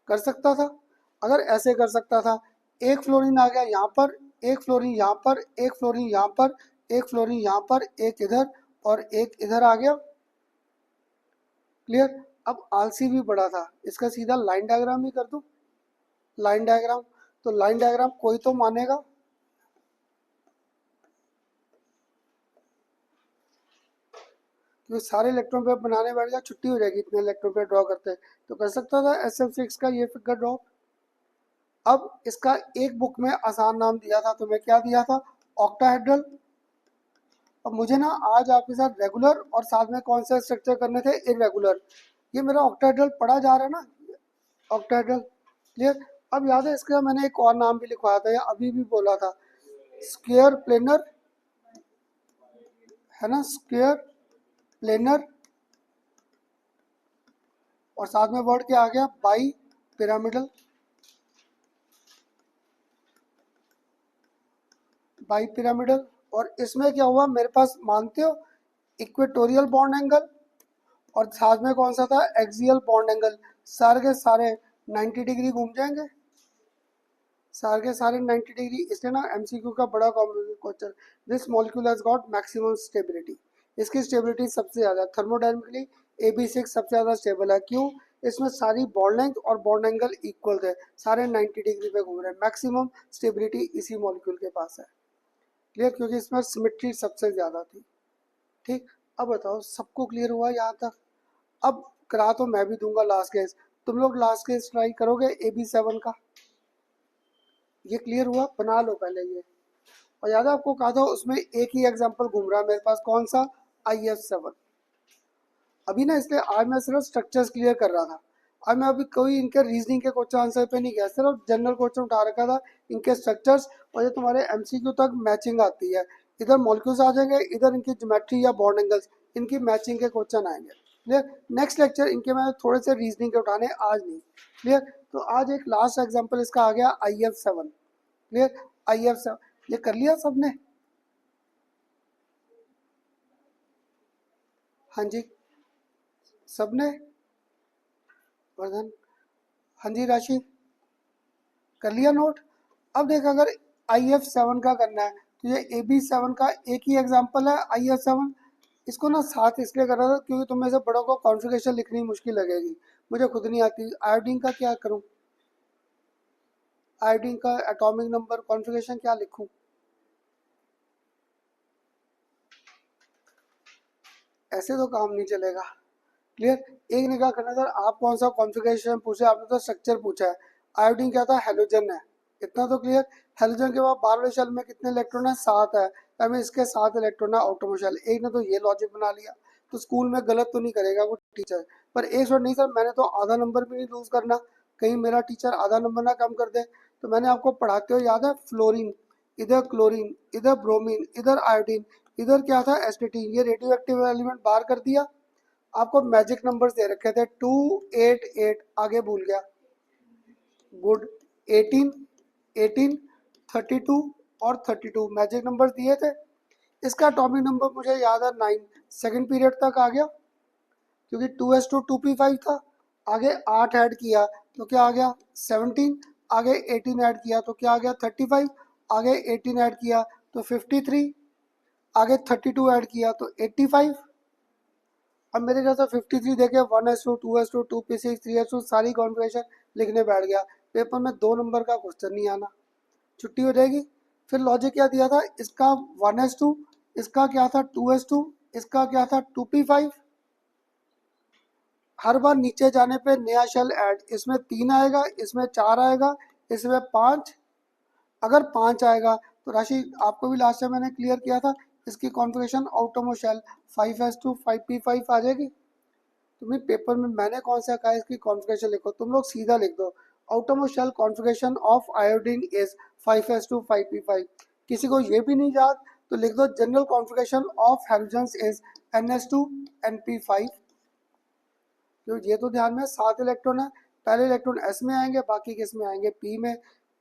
कर सकता था। अगर ऐसे कर सकता था, एक फ्लोरीन आ गया यहाँ पर, एक फ्लोरीन यहाँ पर, एक फ्लोरीन यहाँ पर, एक फ्लोरीन यहाँ पर, एक इधर और एक इधर आ गया। क्लियर? अब आलसी भी बड़ा था, इसका सीधा लाइन डायग्राम ही कर दूं। लाइन डायग्राम, तो लाइन डायग्राम कोई तो मानेगा। तो सारे इलेक्ट्रॉन पेयर बनाने बैठ गया, छुट्टी हो जाएगी। इतने इलेक्ट्रॉन पेयर ड्रॉ करते हैं तो कर सकता था SF6 का ये फिगर ड्रॉ। अब इसका एक बुक में आसान नाम दिया था, तुम्हें क्या दिया था? ऑक्टाहेड्रल। अब मुझे ना आज आपके साथ रेगुलर और साथ में कौन से स्ट्रक्चर करने थे? इरेगुलर। ये मेरा ऑक्टाहेड्रल पढ़ा जा रहा है ना, ऑक्टाहेड्रल। क्लियर? अब याद है इसका मैंने एक और नाम भी लिखवाया था या अभी भी बोला था, स्क्वायर प्लेनर, है ना, स्क्वायर प्लेनर। और साथ में वर्ड क्या आ गया? Bi pyramidal. Bi pyramidal. और इसमें क्या हुआ मेरे पास, मानते हो, इक्वेटोरियल बॉन्ड एंगल और साथ में कौन सा था? Axial bond angle. सारे के सारे 90 डिग्री घूम जाएंगे, सारे के सारे 90 डिग्री। इसलिए ना एमसीक्यू का बड़ा common question, this molecule has got maximum stability. इसकी स्टेबिलिटी सबसे ज़्यादा थर्मोडायनेमिकली AB6 सबसे ज़्यादा स्टेबल है। क्यों? इसमें सारी बॉन्ड लेंथ और बॉन्ड एंगल इक्वल थे, सारे 90 डिग्री पे घूम रहे हैं। मैक्सिमम स्टेबिलिटी इसी मॉलिक्यूल के पास है। क्लियर? क्योंकि इसमें सिमेट्री सबसे ज़्यादा थी। ठीक, अब बताओ सबको क्लियर हुआ यहाँ तक? अब करा तो मैं भी दूंगा लास्ट केस, तुम लोग लास्ट केस ट्राई करोगे AB7 का। ये क्लियर हुआ? बना लो पहले ये। और याद है आपको कहा था उसमें एक ही एग्जांपल घूम रहा है मेरे पास, कौन सा? IF7। अभी ना इसलिए आज मैं सिर्फ स्ट्रक्चर्स क्लियर कर रहा था। आज मैं अभी कोई इनके रीजनिंग के क्वेश्चन आंसर पे नहीं गया, सिर्फ जनरल क्वेश्चन उठा रखा था इनके स्ट्रक्चर्स। और ये तुम्हारे MCQ तक मैचिंग आती है, इधर मॉलिक्यूल्स आ जाएंगे, इधर इनकी ज्योमेट्री या बॉन्ड एंगल्स, इनकी मैचिंग के क्वेश्चन आएंगे। क्लियर? नेक्स्ट लेक्चर इनके मैं थोड़े से रीजनिंग के उठाने, आज नहीं। क्लियर? तो आज एक लास्ट एग्जाम्पल इसका आ गया IF7। क्लियर? IF7 ये कर लिया सबने? हाँ जी, सबने? वर्धन? हाँ जी राशि, कर लिया नोट? अब देख, अगर IF7 का करना है तो ये AB7 का एक ही एग्जाम्पल है IF7। इसको ना साथ इसलिए कर रहा था क्योंकि तुम में से बड़ों को कॉन्फ़िगरेशन लिखनी मुश्किल लगेगी, मुझे खुद नहीं आती। आयोडीन का क्या करूं? आयोडीन का एटॉमिक नंबर कॉन्फ़िगरेशन क्या लिखूं? ऐसे तो काम नहीं चलेगा। क्लियर? एक निगाह करना सर, आप कौन सा कॉन्फ़िगरेशन पूछे? आपने तो स्ट्रक्चर पूछा है। आयोडीन क्या था? हेलोजन है, इतना तो क्लियर। हेलोजन के बाद 12वें शेल में कितने इलेक्ट्रॉन है? 7 है, हमें इसके 7 इलेक्ट्रॉन है आउटर शेल। एक ने तो ये लॉजिक बना लिया, तो स्कूल में गलत तो नहीं करेगा वो टीचर। पर एक शॉट नहीं सर, मैंने तो आधा नंबर भी नहीं लूज करना, कहीं मेरा टीचर आधा नंबर ना कम कर दे। तो मैंने आपको पढ़ाते हुए याद है, फ्लोरीन, इधर क्लोरीन, इधर ब्रोमीन, इधर आयोडीन, इधर क्या था? एस्टेटीन। ये रेडियो एक्टिव एलिमेंट बाहर कर दिया। आपको मैजिक नंबर्स दे रखे थे 2, 8, 8, आगे भूल गया। गुड। 18, 18, 32 और 32 मैजिक नंबर्स दिए थे। इसका एटॉमिक नंबर मुझे याद है 9, सेकेंड पीरियड तक आ गया क्योंकि 2s2 2p5 था। आगे 8 ऐड किया तो क्या आ गया? 17। आगे 18 ऐड किया तो क्या आ गया? 35। आगे 18 ऐड किया तो 53। आगे 32 ऐड किया तो 85। अब मेरे ख्याल से 53 देखे 1s2 2s2 2p6 3s2 सारी कॉन्फ़िगरेशन लिखने बैठ गया। पेपर में 2 नंबर का क्वेश्चन नहीं आना, छुट्टी हो जाएगी। फिर लॉजिक क्या दिया था इसका? 1s2, इसका क्या था? 2s2, इसका क्या था? 2p5। हर बार नीचे जाने पे नया शेल ऐड, इसमें 3 आएगा, इसमें 4 आएगा, इसमें 5। अगर 5 आएगा तो राशि आपको भी लास्ट टाइम मैंने क्लियर किया था, इसकी configuration outermost shell 5s2 5p5 आ जाएगी। तुम्हें पेपर में मैंने कौन सा कहा इसकी कॉन्फ़िगरेशन लिखो, तुम लोग सीधा लिख दो, outermost shell configuration of iodine is 5s2 5p5। किसी को ये भी नहीं याद तो लिख दो general configuration of hydrogens is NS2 NP5। तो ये तो ध्यान में 7 इलेक्ट्रॉन है, पहले इलेक्ट्रॉन S में आएंगे, बाकी किस में आएंगे? P में।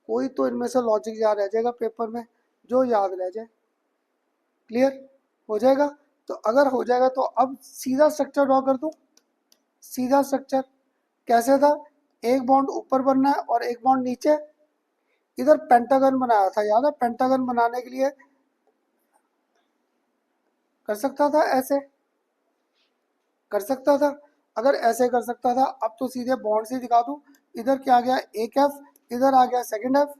कोई तो इनमें से लॉजिक याद रह जाएगा पेपर में, जो याद रह जाए। क्लियर हो जाएगा? तो अगर हो जाएगा तो अब सीधा स्ट्रक्चर ड्रॉ कर दूं। सीधा स्ट्रक्चर कैसे था? एक बॉन्ड ऊपर बनना है और एक बॉन्ड नीचे। इधर पेंटागन बनाया था, याद है? पेंटागन बनाने के लिए कर सकता था ऐसे, कर सकता था। अगर ऐसे कर सकता था, अब तो सीधे बॉन्ड से दिखा दूं। इधर क्या आ गया? एक एफ, इधर आ गया सेकंड एफ,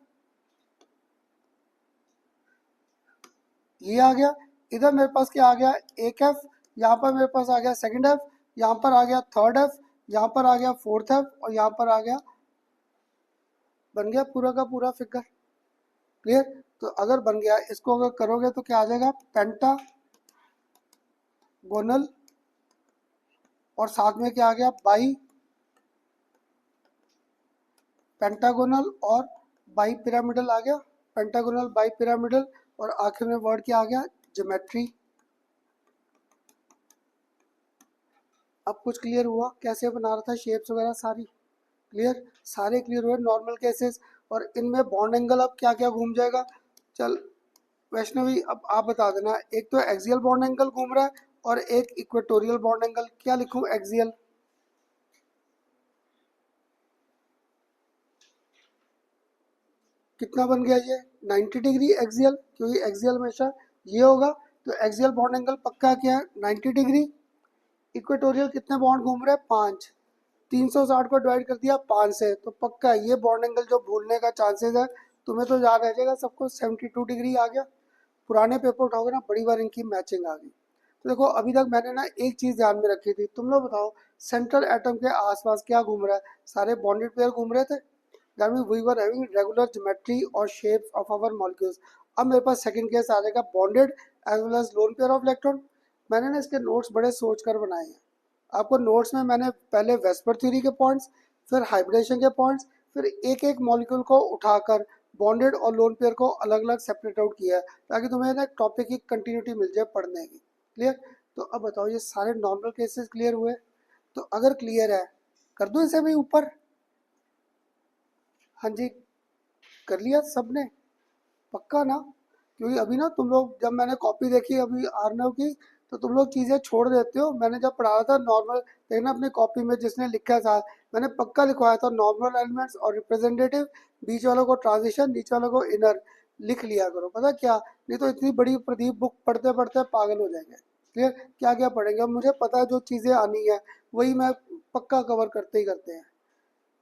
ये आ गया। इधर मेरे पास क्या आ गया? एक एफ, यहाँ पर मेरे पास आ गया सेकंड एफ, यहाँ पर आ गया थर्ड एफ, यहाँ पर आ गया फोर्थ एफ और यहाँ पर आ गया बन गया पूरा का पूरा फिगर। क्लियर? तो अगर बन गया, इसको अगर करोगे तो क्या आ जाएगा, पेंटागोनल, और साथ में क्या आ गया, बाई पेंटागोनल और बाई पिरामिडल आ गया, पेंटागोनल बाई पिरामिडल, और आखिर में वर्ड क्या आ गया, ज्योमेट्री। अब कुछ क्लियर हुआ कैसे बना रहा था, शेप्स वगैरह सारी क्लियर, सारे क्लियर हुए, नॉर्मल केसेस। और इनमें बॉन्ड एंगल अब क्या क्या घूम जाएगा। चल वैष्णवी, अब आप बता देना, एक तो एक्सियल बॉन्ड एंगल घूम रहा है और एक इक्वेटोरियल बॉन्ड एंगल, क्या लिखूं, एक्सियल। कितना बन गया ये, 90 डिग्री एक्सियल, क्योंकि एक्सियल हमेशा ये होगा। तो एक्सियल बॉन्ड एंगल पक्का क्या है, 90 डिग्री। इक्वेटोरियल कितने बॉन्ड घूम रहे हैं, 5। 360 को डिवाइड कर दिया 5 से, तो पक्का ये बॉन्ड एंगल जो भूलने का चांसेस है, तुम्हें तो याद रह जाएगा सबको, 72 डिग्री आ गया। पुराने पेपर उठाओगे ना, बड़ी बार इनकी मैचिंग आ गई। तो देखो अभी तक मैंने ना एक चीज़ ध्यान में रखी थी, तुम लोग बताओ सेंट्रल एटम के आसपास क्या घूम रहा है, सारे बॉन्डेड पेयर घूम रहे थे। That mean we were having regular geometry और शेप्स ऑफ आवर मॉलिक्यूल्स। अब मेरे पास सेकंड केस आ जाएगा, bonded as well as lone pair of electron. मैंने ना इसके नोट्स बड़े सोच कर बनाए हैं। आपको नोट्स में मैंने पहले वेस्पर थ्योरी के पॉइंट्स, फिर हाइब्रिडेशन के पॉइंट्स, फिर एक एक मॉलिक्यूल को उठाकर बॉन्डेड और लोन पेयर को अलग अलग सेपरेट आउट किया है, ताकि तुम्हें ना टॉपिक की कंटिन्यूटी मिल जाए पढ़ने की। क्लियर? तो अब बताओ, ये सारे नॉर्मल केसेस क्लियर हुए। तो अगर क्लियर है, कर दूं इसे भी ऊपर। हाँ जी, कर लिया सबने, पक्का ना? क्योंकि अभी ना तुम लोग, जब मैंने कॉपी देखी अभी आर्नव की, तो तुम लोग चीज़ें छोड़ देते हो। मैंने जब पढ़ाया था नॉर्मल, देखना अपनी कॉपी में जिसने लिखा था, मैंने पक्का लिखवाया था नॉर्मल एलिमेंट्स और रिप्रेजेंटेटिव, बीच वालों को ट्रांजिशन, नीचे वालों को इनर, लिख लिया करो। पता क्या, नहीं तो इतनी बड़ी प्रदीप बुक पढ़ते पढ़ते पागल हो जाएंगे। क्लियर? क्या क्या पढ़ेंगे, अब मुझे पता है जो चीज़ें आनी है वही मैं पक्का कवर करते ही करते हैं।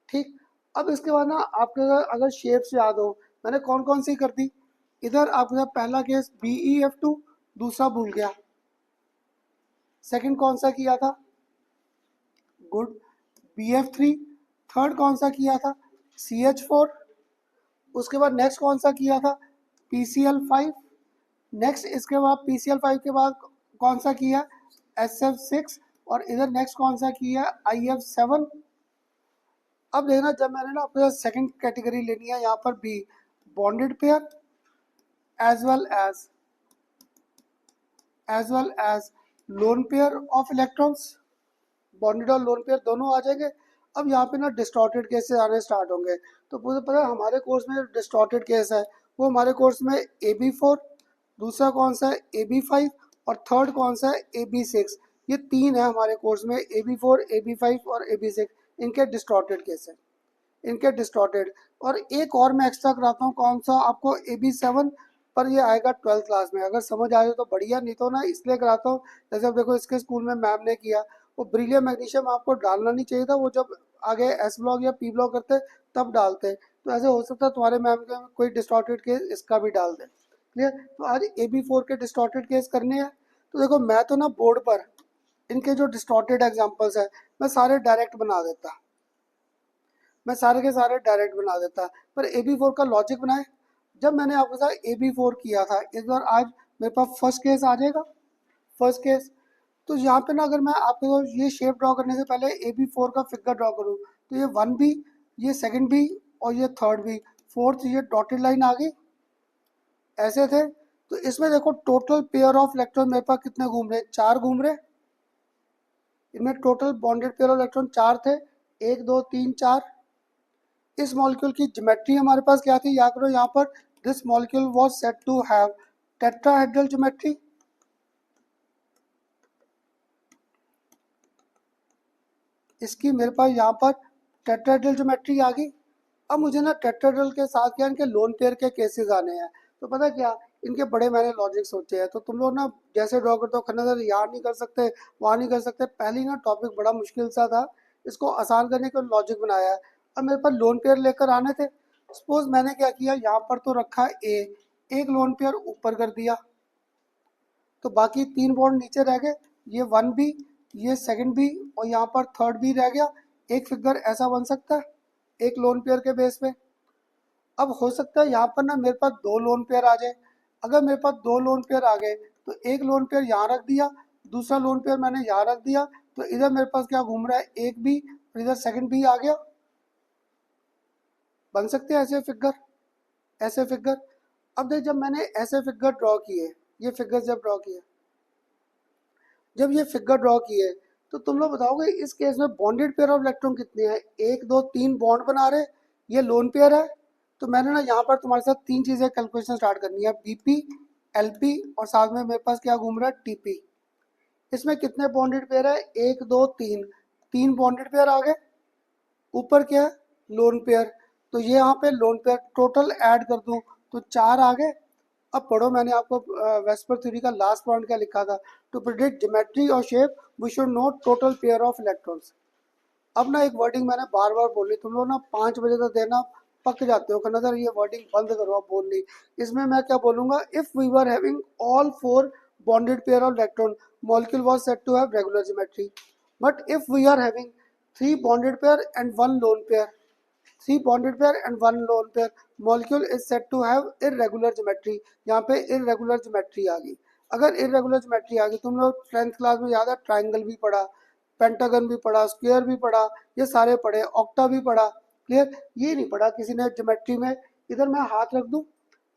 ठीक। अब इसके बाद ना आपके अगर शेप्स याद हो, मैंने कौन कौन सी कर दी। इधर आपके साथ पहला केस BeF2, दूसरा भूल गया। सेकंड कौन सा किया था, गुड, BF3। थर्ड कौन सा किया था, CH4। उसके बाद नेक्स्ट कौन सा किया था, PCl5। नेक्स्ट इसके बाद PCl5 के बाद कौन सा किया, SF6। और इधर नेक्स्ट कौन सा किया, IF7। अब देखना, जब मैंने ना आपके साथ सेकंड कैटेगरी लेनी है यहाँ पर भी, bonded pair as well as lone pair of electrons, bonded और लोन पेयर दोनों आ जाएंगे। अब यहाँ पे ना डिस्टॉर्टेड केसेस आने स्टार्ट होंगे। तो मुझे पता है हमारे कोर्स में डिस्टॉर्टेड केस है, वो हमारे कोर्स में AB4, दूसरा कौन सा है AB5, और थर्ड कौन सा है AB6। ये तीन है हमारे कोर्स में, AB4, AB5 और AB6, इनके डिस्टॉर्टेड केस है, इनके डिस्टॉर्टेड। और एक और मैं एक्स्ट्रा कराता हूँ, कौन सा, आपको AB7, पर ये आएगा 12th क्लास में, अगर समझ आए तो बढ़िया, नहीं तो ना इसलिए कराता हूँ। जैसे अब देखो इसके स्कूल में मैम ने किया, वो ब्रिलियम मैग्नीशियम आपको डालना नहीं चाहिए था, वो जब आगे S ब्लॉक या P ब्लॉक करते तब डालते। तो ऐसे हो सकता है तुम्हारे मैम के कोई डिस्टॉर्टेड केस इसका भी डाल दे। क्लियर? तो आज AB4 के डिस्टॉर्टेड केस करने हैं। तो देखो मैं तो ना बोर्ड पर इनके जो डिस्टॉर्टेड एग्जाम्पल्स है मैं सारे डायरेक्ट बना देता, मैं सारे के सारे डायरेक्ट बना देता। पर AB4 का लॉजिक बनाए, जब मैंने आपके साथ AB4 किया था, इस बार आज मेरे पास फर्स्ट केस आ जाएगा, फर्स्ट केस। तो यहाँ पे ना अगर मैं आपको ये शेप ड्रॉ करने से पहले AB4 का फिगर ड्रॉ करूँ, तो ये 1B, ये सेकंड B, और ये थर्ड B, फोर्थ ये डॉटेड लाइन आ गई, ऐसे थे। तो इसमें देखो टोटल पेयर ऑफ इलेक्ट्रॉन मेरे पास कितने घूम रहे, 4 घूम रहे। इनमें total bonded pair of electron 4 थे, 1 2 3 4। इस मॉलिक्यूल की ज्योमेट्री हमारे पास क्या थी, याद करो यहाँ पर, this molecule was said to have tetrahedral geometry. इसकी मेरे पास यहाँ पर टेट्राहेड्रल ज्योमेट्री आ गई। अब मुझे ना टेट्राहेड्रल के साथ क्या इनके लोन पेयर के केसेस आने हैं। तो पता क्या, इनके बड़े मैंने लॉजिक सोचे हैं। तो तुम लोग ना जैसे ड्रॉ करते हो, खन्ना सर यहाँ नहीं कर सकते, वहाँ नहीं कर सकते, पहले ना टॉपिक बड़ा मुश्किल सा था, इसको आसान करने का लॉजिक बनाया है। अब मेरे पास लोन पेयर लेकर आने थे। सपोज मैंने क्या किया, यहाँ पर तो रखा ए, एक लोन पेयर ऊपर कर दिया, तो बाकी 3 बॉन्ड नीचे रह गए, ये 1B, ये सेकंड B, और यहाँ पर थर्ड B रह गया। एक फिगर ऐसा बन सकता है एक लोन पेयर के बेस पे। अब हो सकता है यहाँ पर ना मेरे पास दो लोन पेयर आ जाए। अगर मेरे पास दो लोन पेयर आ गए तो एक लोन पेयर यहाँ रख दिया, दूसरा लोन पेयर मैंने यहाँ रख दिया, तो इधर मेरे पास क्या घूम रहा है, एक बी और इधर सेकंड बी आ गया। बन सकते हैं ऐसे फिगर, ऐसे फिगर। अब देख, जब मैंने ऐसे फिगर ड्रॉ किए, ये फिगर जब ड्रॉ किए, जब ये फिगर ड्रॉ किए, तो तुम लोग बताओगे इस केस में बॉन्डेड पेयर ऑफ इलेक्ट्रॉन कितने हैं? एक दो तीन बॉन्ड बना रहे, ये लोन पेयर है। तो मैंने ना यहाँ पर तुम्हारे साथ तीन चीजें कैलकुलेशन स्टार्ट करनी है, बीपी, एलपी और साथ में मेरे पास क्या घूम रहा है, टीपी। इसमें कितने बॉन्डेड पेयर है, एक दो तीन, तीन बॉन्डेड पेयर आ गए। ऊपर क्या है, लोन पेयर, तो ये यहाँ पे लोन पेयर टोटल ऐड कर दूं तो चार आ गए। अब पढ़ो, मैंने आपको वेस्पर थ्योरी का लास्ट पॉइंट क्या लिखा था, टू प्रिडिक्ट ज्योमेट्री और shape we should note total pair of electrons. अब ना एक वर्डिंग मैंने बार बार बोली, तुम लोग ना 5 बजे तक देना पक जाते हो कि नजर ये वर्डिंग बंद करो आप बोलनी। इसमें मैं क्या बोलूंगा, if we were having all four bonded pair of electron molecule was said to have regular geometry, but if we are having three bonded pair and one lone pair, three bonded pair and one lone pair, molecule is said to have irregular geometry. यहाँ पे irregular geometry आ गई। अगर irregular geometry आ गई, तुम लोग 10th class में याद है ट्राइंगल भी पढ़ा, पेंटागन भी पढ़ा, स्क्वायर भी पढ़ा, ये सारे पढ़े, ऑक्टा भी पढ़ा, क्लियर। ये नहीं पढ़ा किसी ने ज्योमेट्री में, इधर मैं हाथ रख दूं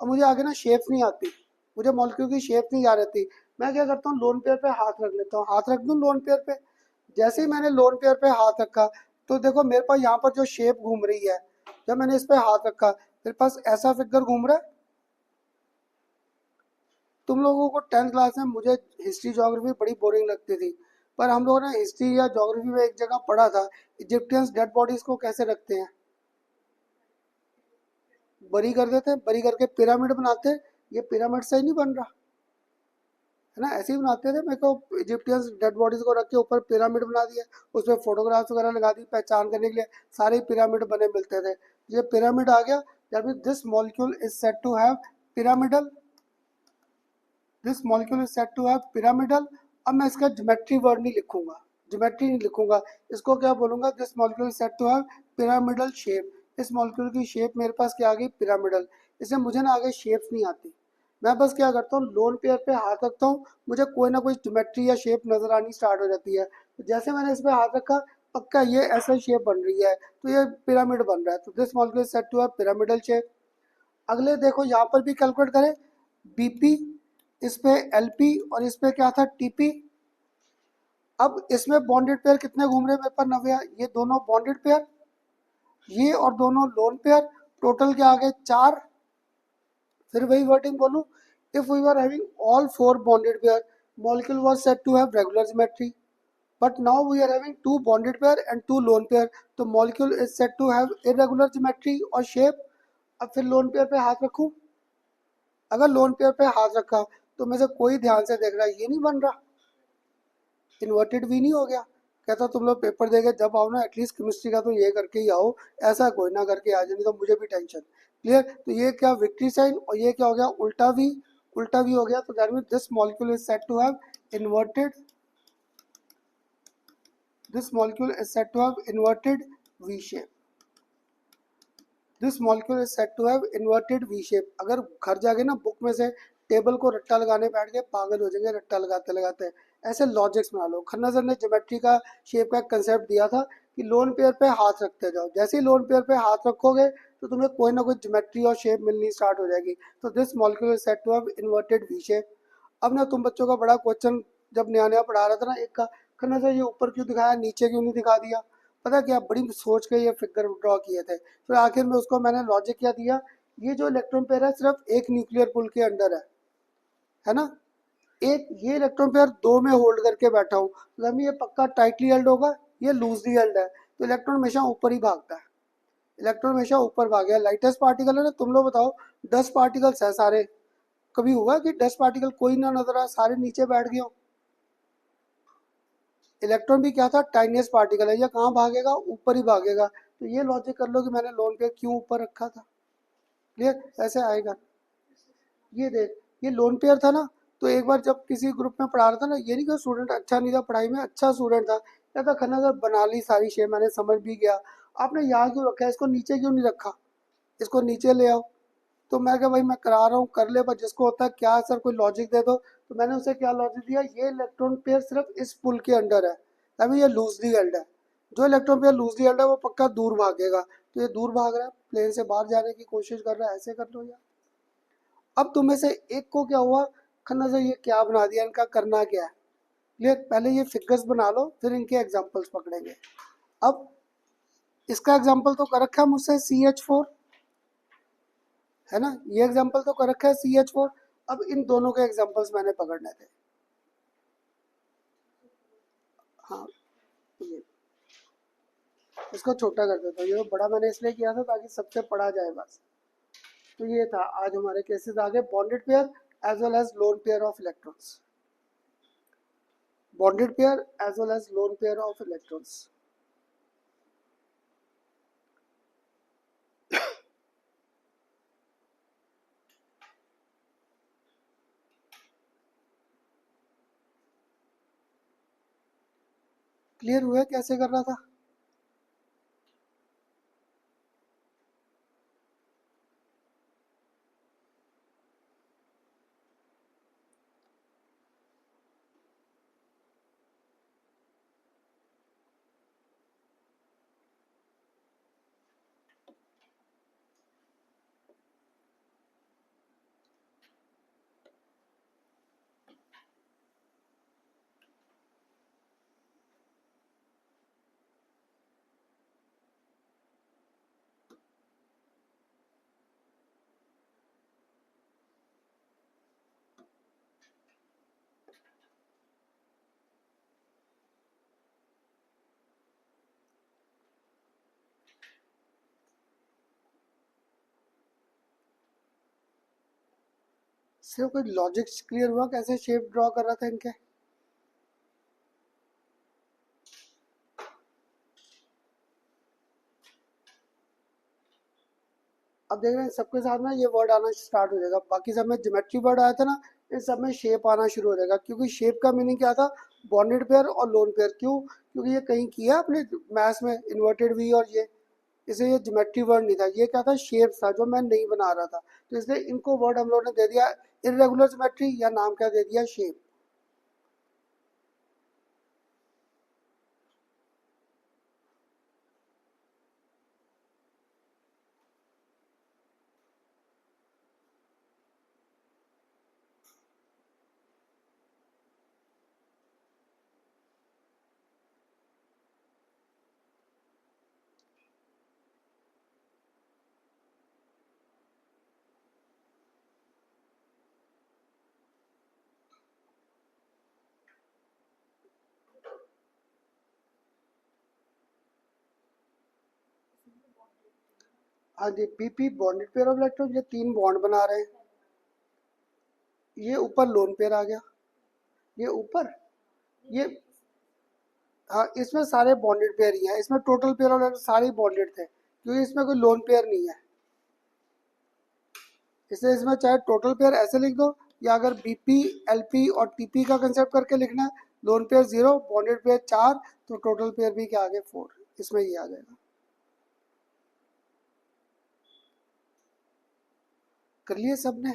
और मुझे आगे ना शेप नहीं आती, मुझे मॉलिक्यूल की शेप नहीं आ रही, मैं क्या करता हूँ लोन पेयर पे हाथ रख लेता हूँ, हाथ रख दूं लोन पेयर पे। जैसे ही मैंने लोन पेयर पे हाथ रखा, तो देखो मेरे पास यहाँ पर जो शेप घूम रही है, जब मैंने इस पे हाथ रखा मेरे पास ऐसा फिगर घूम रहा है। तुम लोगों को 10th क्लास में, मुझे हिस्ट्री ज्योग्राफी बड़ी बोरिंग लगती थी, पर हम लोगों ने हिस्ट्री या ज्योग्राफी में एक जगह पढ़ा था, इजिप्टियंस डेड बॉडीज को कैसे रखते हैं, बरी कर देते हैं, बरी करके पिरामिड बनाते हैं। ये पिरामिड से ही नहीं बन रहा है ना, ऐसे ही बनाते थे। मेरे को इजिप्टियंस डेड बॉडीज को रख के ऊपर पिरामिड बना दिया, उसमें फोटोग्राफ्स वगैरह लगा दी पहचान करने के लिए, सारे पिरामिड बने मिलते थे। ये पिरामिड आ गया, that mean this molecule is said to have pyramidal, this molecule is said to have pyramidal. अब मैं इसका ज्योमेट्री वर्ड नहीं लिखूंगा, ज्योमेट्री नहीं लिखूंगा, इसको क्या बोलूंगा, this molecule is said to have pyramidal shape. इस मॉलिक्यूल की शेप मेरे पास क्या आ गई, पिरामिडल। इससे मुझे ना आगे शेप्स नहीं आती, मैं बस क्या करता हूँ लोन पेयर पे हाथ रखता हूँ, मुझे कोई ना कोई ज्योमेट्री या शेप नजर आनी स्टार्ट हो जाती है। तो जैसे मैंने इस पे हाथ रखा, पक्का ये ऐसा शेप बन रही है, तो ये पिरामिड बन रहा है, तो this molecule is said to have pyramidal shape. अगले देखो यहाँ पर भी कैलकुलेट करें, बीपी, इस पे एलपी और इस पे क्या था, टीपी। अब इसमें बॉन्डेड पेयर कितने घूम रहे हैं मेरे पास, 90। ये दोनों बॉन्डेड पेयर, ये और दोनों लोन पेयर, टोटल क्या आ गए, चार। फिर वही वर्डिंग बोलूं, if we are having all four bonded pair molecule was said to have regular geometry, but now we are having two bonded pair and two lone pair, तो molecule is said to have irregular geometry और shape. अब फिर lone pair पे हाथ रखूं, अगर lone pair पे हाथ रखा तो मैं से कोई ध्यान से देख रहा है, ये नहीं बन रहा, इन्वर्टेड वी नहीं हो गया। कहता तुम लोग पेपर देके जब आओ ना एटलीस्ट केमिस्ट्री का तो ये करके ही आओ, ऐसा कोई ना करके आ जाए, नहीं तो मुझे भी टेंशन, क्लियर। तो ये क्या विक्ट्री साइन, और ये क्या हो गया, उल्टा वी, उल्टा वी हो गया। तो that mean this molecule is said to have inverted, this molecule is said to have inverted V shape, this molecule is said to have inverted V shape. अगर घर जाके ना बुक में से टेबल को रट्टा लगाने बैठ के पागल हो जाएंगे रट्टा लगाते लगाते, ऐसे लॉजिक्स बना लो। खन्ना सर ने ज्योमेट्री का शेप का कंसेप्ट दिया था कि लोन पेयर पे हाथ रखते जाओ, जैसे ही लोन पेयर पे हाथ रखोगे तो तुम्हें कोई ना कोई ज्योमेट्री और शेप मिलनी स्टार्ट हो जाएगी। तो this molecule is said to have inverted V shape. अब ना तुम बच्चों का बड़ा क्वेश्चन जब नया नया पढ़ा रहा था ना एक का, खन्ना सर ये ऊपर क्यों दिखाया, नीचे क्यों नहीं दिखा दिया, पता क्या, बड़ी सोच के ये फिगर ड्रॉ किए थे। फिर आखिर में उसको मैंने लॉजिक क्या दिया, ये जो इलेक्ट्रॉन पेयर है सिर्फ एक न्यूक्लियर पुल के अंडर है ना, एक ये इलेक्ट्रॉन पेयर दो में होल्ड करके बैठा हूँ, तो ये पक्का टाइटली हेल्ड होगा, ये लूजली हेल्ड है, तो इलेक्ट्रॉन हमेशा ऊपर ही भागता है, इलेक्ट्रॉन हमेशा ऊपर भागेगा। लाइटेस्ट पार्टिकल है ना, तुम लोग बताओ 10 पार्टिकल्स है सारे, कभी हुआ कि 10 पार्टिकल कोई ना नजर आए सारे नीचे बैठ गए हो। इलेक्ट्रॉन भी क्या था, टाइनीस्ट पार्टिकल है, ये कहाँ भागेगा, ऊपर ही भागेगा। तो ये लॉजिक कर लो कि मैंने लोन पेयर क्यों ऊपर रखा था, क्लियर, ऐसे आएगा। ये देख, ये लोन पेयर था ना, तो एक बार जब किसी ग्रुप में पढ़ा रहा था ना, ये नहीं कि स्टूडेंट अच्छा नहीं था पढ़ाई में, अच्छा स्टूडेंट था, कहता खन्ना सर बना ली सारी शेप, मैंने समझ भी गया, आपने यहाँ क्यों रखा है, इसको नीचे क्यों नहीं रखा। इसको नीचे ले आओ। तो मैं कहा भाई मैं करा रहा हूँ, कर ले, पर जिसको होता है क्या सर कोई लॉजिक दे दो। तो मैंने उसे क्या लॉजिक दिया, ये इलेक्ट्रॉन पेयर सिर्फ इस पुल के अंडर है, तभी ये लूजली हेल्ड है। जो इलेक्ट्रॉन पेयर लूजली हेल्ड है वो पक्का दूर भागेगा, तो ये दूर भाग रहा है, प्लेन से बाहर जाने की कोशिश कर रहा है, ऐसे कर लो यार। अब तुम में से एक को क्या हुआ, खन्ना से ये क्या बना दिया, इनका करना क्या है क्लियर। पहले ये फिगर्स बना लो, फिर इनके एग्जाम्पल्स पकड़ेंगे। अब इसका एग्जाम्पल तो कर रखा है मुझसे CH4, है ना, ये एग्जाम्पल तो कर रखा है CH4। अब इन दोनों के एग्जाम्पल्स मैंने पकड़ने थे। हाँ, ये इसको छोटा कर देता हूँ, ये बड़ा मैंने इसलिए किया था ताकि सबसे पढ़ा जाए बस। तो ये था आज हमारे केसेस आगे, bonded pair as well as lone pair of electrons, bonded pair as well as lone pair of electrons. Clear हुआ कैसे करना था। सिर्फ कोई लॉजिक क्लियर हुआ कैसे शेप ड्रॉ कर रहा था इनके। अब देख रहे हैं सबके साथ ना ये वर्ड आना स्टार्ट हो जाएगा, बाकी सब में ज्योमेट्री वर्ड आया था ना, इन सब में शेप आना शुरू हो जाएगा, क्योंकि शेप का मीनिंग क्या था, बॉन्डेड पेयर और लोन पेयर। क्यों, क्योंकि ये कहीं किया अपने मैथ्स में इन्वर्टेड वी और ये, इसे ये ज्योमेट्री वर्ड नहीं था, ये क्या था, शेप था जो मैं नहीं बना रहा था। तो इसलिए इनको वर्ड हम लोगों ने दे दिया इरेगुलर ज्योमेट्री, या नाम क्या दे दिया, शेप। हाँ जी, PP bonded pair of electron, ये तीन बॉन्ड बना रहे हैं। ये ऊपर लोन पेयर आ गया, ये ऊपर, ये, हाँ इसमें सारे बॉन्डेड पेयर ही हैं, इसमें टोटल पेयर ऑफ इलेक्ट्रॉन सारे बॉन्डेड थे, क्योंकि इसमें कोई लोन पेयर नहीं है। इसलिए इसमें चाहे टोटल पेयर ऐसे लिख दो, या अगर BP LP और TP का कंसेप्ट करके लिखना है, लोन पेयर 0, बॉन्डेड पेयर 4, तो टोटल पेयर भी क्या आ गया 4, इसमें ये आ जाएगा। कर लिए सबने,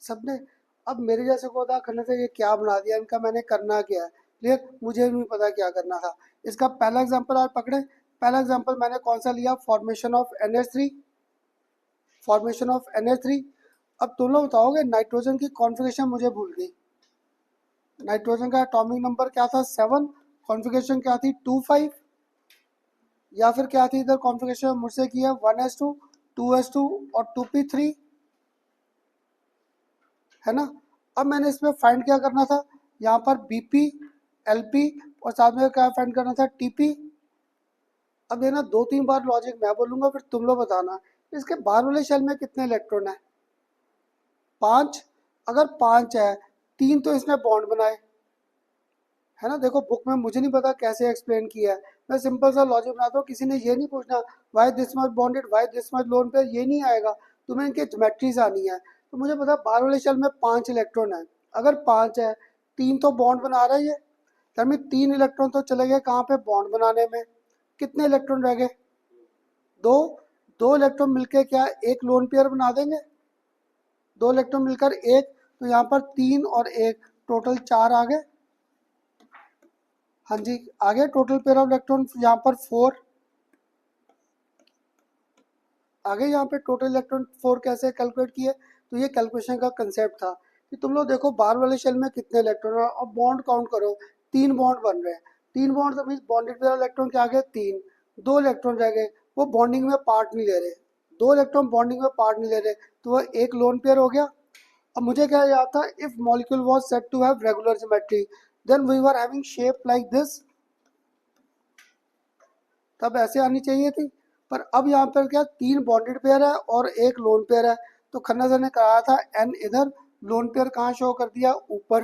सबने। अब मेरे जैसे को था करने से ये क्या बना दिया, इनका मैंने करना क्या है क्लियर, मुझे नहीं पता क्या करना था। इसका पहला एग्जांपल आप पकड़े, पहला एग्जांपल मैंने कौन सा लिया, formation of NH3, formation of NH3। अब तुम लोग बताओगे नाइट्रोजन की कॉन्फ़िगरेशन मुझे भूल गई, नाइट्रोजन का एटॉमिक नंबर क्या था 7, कॉन्फ़िगरेशन क्या थी 2 5, या फिर क्या थी इधर कॉन्फ़िगरेशन मुझसे की है 1s2 2s2 और 2p3, है ना। अब मैंने इसमें फाइंड क्या करना था, यहाँ पर BP LP और साथ में क्या फाइंड करना था TP। अब ये ना 2 3 बार लॉजिक मैं बोलूंगा, फिर तुम लोग बताना इसके बाहर वाले शेल में कितने इलेक्ट्रॉन है, 5। अगर 5 है, 3 तो इसने बॉन्ड बनाए, है ना। देखो बुक में मुझे नहीं पता कैसे एक्सप्लेन किया है, मैं सिंपल सा लॉजिक बनाता हूँ, किसी ने ये नहीं पूछना why this much bonded why this much lone pair, ये नहीं आएगा, तुम्हें इनकी ज्योमेट्रीज आनी है। तो मुझे पता बाहर वाले शेल में 5 इलेक्ट्रॉन है, अगर 5 है, 3 तो बॉन्ड बना रहा है ये, यानी 3 इलेक्ट्रॉन तो चले गए कहाँ पे, बॉन्ड बनाने में। कितने इलेक्ट्रॉन रह गए, 2। दो इलेक्ट्रॉन मिलके क्या एक लोन पेयर बना देंगे? दो इलेक्ट्रॉन मिलकर एक, तो यहाँ पर 3 और 1 टोटल 4 आ गए। हाँ जी, आगे टोटल पेयर ऑफ इलेक्ट्रॉन यहाँ पर 4 आगे। यहाँ पे टोटल इलेक्ट्रॉन 4 कैसे कैलकुलेट किए? तो ये कैलकुलेशन का कंसेप्ट था कि तुम लोग देखो बाहर वाले शेल में कितने इलेक्ट्रॉन है और बॉन्ड काउंट करो, 3 बॉन्ड बन रहे हैं। 3 बॉन्ड तो मीन बॉन्डेड पेयर इलेक्ट्रॉन क्या आ गए? 3। 2 इलेक्ट्रॉन रह गए, वो बॉन्डिंग में पार्ट नहीं ले रहे। 2 इलेक्ट्रॉन बॉन्डिंग में पार्ट नहीं ले रहे, तो वह एक लोन पेयर हो गया। अब मुझे क्या याद था, if molecule was said to have regular geometry then we were having shape like this, तब ऐसे आनी चाहिए थी। पर अब यहाँ पर क्या 3 बॉन्डेड पेयर है और एक लोन पेयर है, तो खन्ना सर ने कराया था एन इधर, लोन पेयर कहाँ शो कर दिया? ऊपर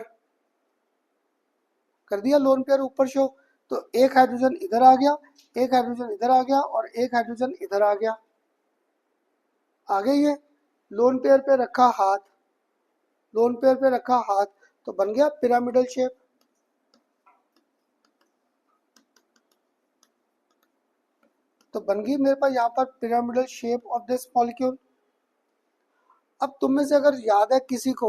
कर दिया लोन पेयर ऊपर शो। तो एक हाइड्रोजन इधर आ गया, एक हाइड्रोजन इधर आ गया और एक हाइड्रोजन इधर आ गया। आगे ये लोन पेयर पे रखा हाथ, लोन पेयर पे रखा हाथ, तो बन गया पिरामिडल शेप। तो बन गई मेरे पास यहाँ पर pyramidal shape of this molecule. अब तुम में से अगर याद है किसी को,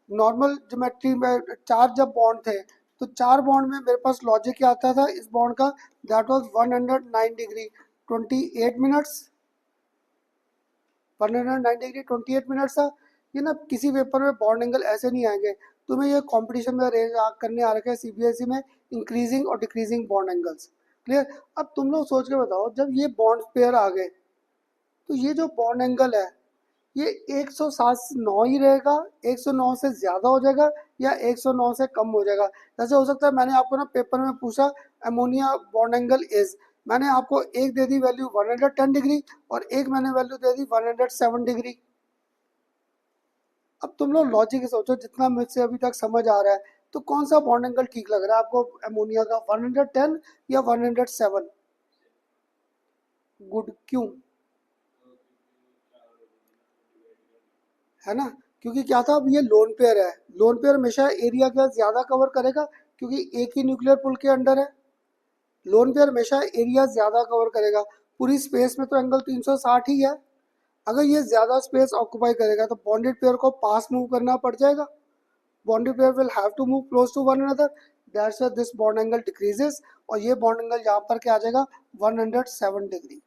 नॉर्मल ज्योमेट्री में 4 जब बॉन्ड थे, तो 4 बॉन्ड में मेरे पास लॉजिक क्या आता था इस बॉन्ड का? That was 109 degree 28 minutes. 109 degree 28 minutes था। ये ना किसी पेपर में बॉन्ड एंगल ऐसे नहीं आएंगे। तुम्हें ये कंपटीशन में अरेंज करने आ रखे हैं सीबीएसई में, इंक्रीजिंग और डिक्रीजिंग बॉन्ड एंगल्स। क्लियर? अब तुम लोग सोच के बताओ, जब ये बॉन्ड पेयर आ गए तो ये जो बॉन्ड एंगल है ये 107 से 9 ही रहेगा, 109 से ज़्यादा हो जाएगा या 109 से कम हो जाएगा? जैसे हो सकता है मैंने आपको ना पेपर में पूछा अमोनिया बॉन्ड एंगल इज, मैंने आपको एक दे दी वैल्यू 110 डिग्री और एक मैंने वैल्यू दे दी 107 डिग्री। अब तुम लोग लॉजिक सोचो, जितना मुझसे अभी तक समझ आ रहा है, तो कौन सा बॉन्ड एंगल ठीक लग रहा है आपको अमोनिया का, 110 या 107? गुड, क्यों? है ना, क्योंकि क्या था, अब ये लोन पेयर है, लोन पेयर हमेशा एरिया क्या ज्यादा कवर करेगा, क्योंकि एक ही न्यूक्लियर पुल के अंडर है। लोन पेयर हमेशा एरिया ज्यादा कवर करेगा। पूरी स्पेस में तो एंगल 360 ही है। अगर ये ज्यादा स्पेस ऑक्यूपाई करेगा तो बॉन्डेड पेयर को पास मूव करना पड़ जाएगा। Bonded pair will have to move close to one another, that's why this bond angle decreases. और ये बॉन्ड एंगल यहाँ पर क्या आ जाएगा? 107 डिग्री।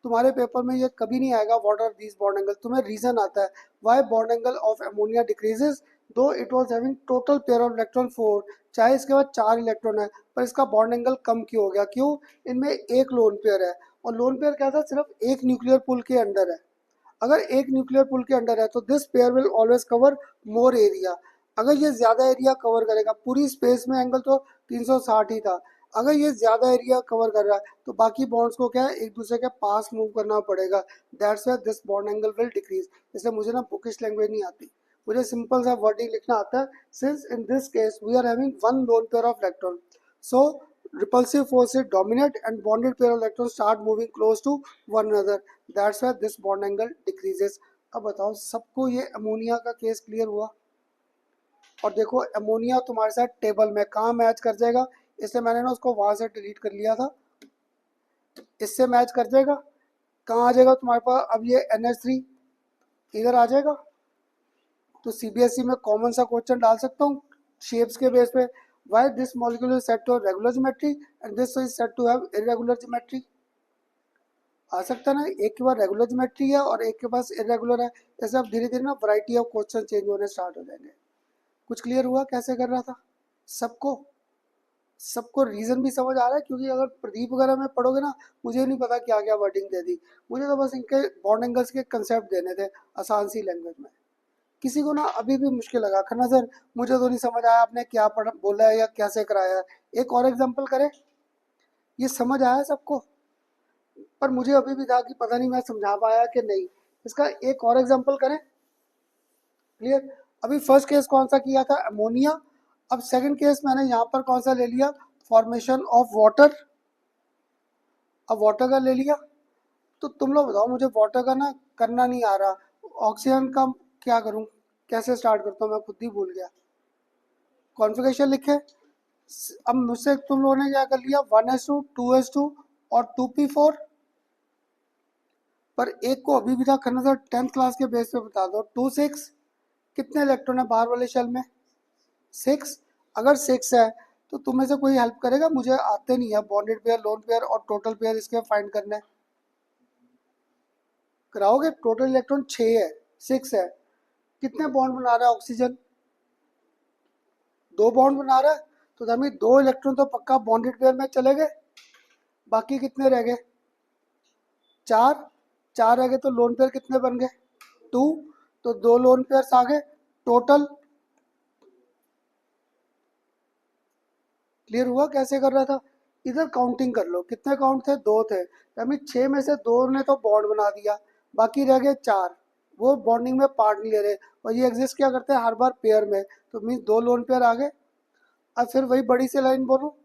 तुम्हारे पेपर में ये कभी नहीं आएगा व्हाट आर दीज बॉन्ड एंगल, तुम्हें रीजन आता है why bond angle of ammonia decreases though it was having total pair of electron 4, चाहे इसके बाद 4 इलेक्ट्रॉन है, पर इसका बॉन्ड एंगल कम क्यों हो गया? क्यों? इनमें एक लोन पेयर है, और लोन पेयर क्या था? सिर्फ एक न्यूक्लियर पुल के अंडर है। अगर एक न्यूक्लियर पुल के अंडर है तो this pair will always cover more area. अगर ये ज्यादा एरिया कवर करेगा, पूरी स्पेस में एंगल तो 360 ही था, अगर ये ज्यादा एरिया कवर कर रहा है तो बाकी बॉन्ड्स को क्या है, एक दूसरे के पास मूव करना पड़ेगा। That's why this bond angle will decrease. इसलिए मुझे ना बुकिश लैंग्वेज नहीं आती, मुझे सिंपल सा वर्डिंग लिखना आता है। Since in this case we are having one lone pair of electron, so repulsive forces dominate and bonded pair of electrons start moving close to one another, that's why this bond angle decreases। अब बताओ, सबको ये ammonia का case clear हुआ? और देखो ammonia तुम्हारे साथ टेबल में कहाँ मैच कर जाएगा, इसलिए मैंने ना उसको वहां से डिलीट कर लिया था। इससे मैच कर जाएगा, कहाँ आ जाएगा तुम्हारे पास? अब ये NH3 इधर आ जाएगा। तो सीबीएसई में कॉमन सा क्वेश्चन डाल सकता हूँ शेप्स के बेस पे, why this molecule is said to have regular geometry and this is said to have irregular geometry. आ सकता है ना, एक के पास रेगुलर ज्योमेट्री है और एक के पास इरेगुलर है। ऐसे अब धीरे धीरे ना वैरायटी ऑफ क्वेश्चन चेंज होने स्टार्ट हो जाएंगे। कुछ क्लियर हुआ कैसे कर रहा था? सबको सबको रीजन भी समझ आ रहा है? क्योंकि अगर प्रदीप वगैरह में पढ़ोगे ना, मुझे नहीं पता क्या क्या वर्डिंग दे दी, मुझे तो बस इनके बॉन्ड एंगल्स के कंसेप्ट देने थे आसान सी लैंग्वेज में। किसी को ना अभी भी मुश्किल लगा, खन्ना सर मुझे तो नहीं समझ आया आपने क्या पढ़ा बोला है या कैसे कराया है, एक और एग्जाम्पल करें? ये समझ आया सबको? पर मुझे अभी भी था कि पता नहीं मैं समझा पाया कि नहीं। इसका एक और एग्जांपल करें? क्लियर? अभी फर्स्ट केस कौन सा किया था? अमोनिया। अब सेकंड केस मैंने यहाँ पर कौन सा ले लिया? Formation of water. अब वाटर का ले लिया, तो तुम लोग बताओ, मुझे वाटर का ना करना नहीं आ रहा, ऑक्सीजन का क्या करूँ, कैसे स्टार्ट करता हूँ, मैं खुद ही भूल गया। कॉन्फ़िगरेशन लिखे। अब मुझसे तुम लोगों ने क्या कर लिया, 1s2 2s2 और 2p4, पर एक को अभी भी था करना था 10th क्लास के बेस पे बता दो। 2 6 कितने इलेक्ट्रॉन है बाहर वाले शेल में? 6। अगर 6 है तो तुम्हें से कोई हेल्प करेगा? मुझे आते नहीं है बॉन्डेड पेयर, लोन पेयर और टोटल पेयर इसके फाइंड करने। कराओगे? टोटल इलेक्ट्रॉन 6 है, 6 है, कितने बॉन्ड बना रहा है ऑक्सीजन? 2 बॉन्ड बना रहा है, तो हमें 2 इलेक्ट्रॉन तो पक्का बॉन्डेड पेयर में चले गए। बाकी कितने रह गए? 4। 4 रह गए तो लोन पेयर कितने बन गए? 2। तो 2 लोन पेयर्स आ गए टोटल। क्लियर हुआ कैसे कर रहा था? इधर काउंटिंग कर लो, कितने काउंट थे? 2 थे, यानी 6 में से 2 ने तो बॉन्ड बना दिया, बाकी रह गए 4। वो बॉन्डिंग में पार्ट नहीं ले रहे और ये एग्जिस्ट क्या करते हैं? हर बार पेयर में, तो मीन 2 लोन पेयर आ गए। अब फिर वही बड़ी सी लाइन बोलो,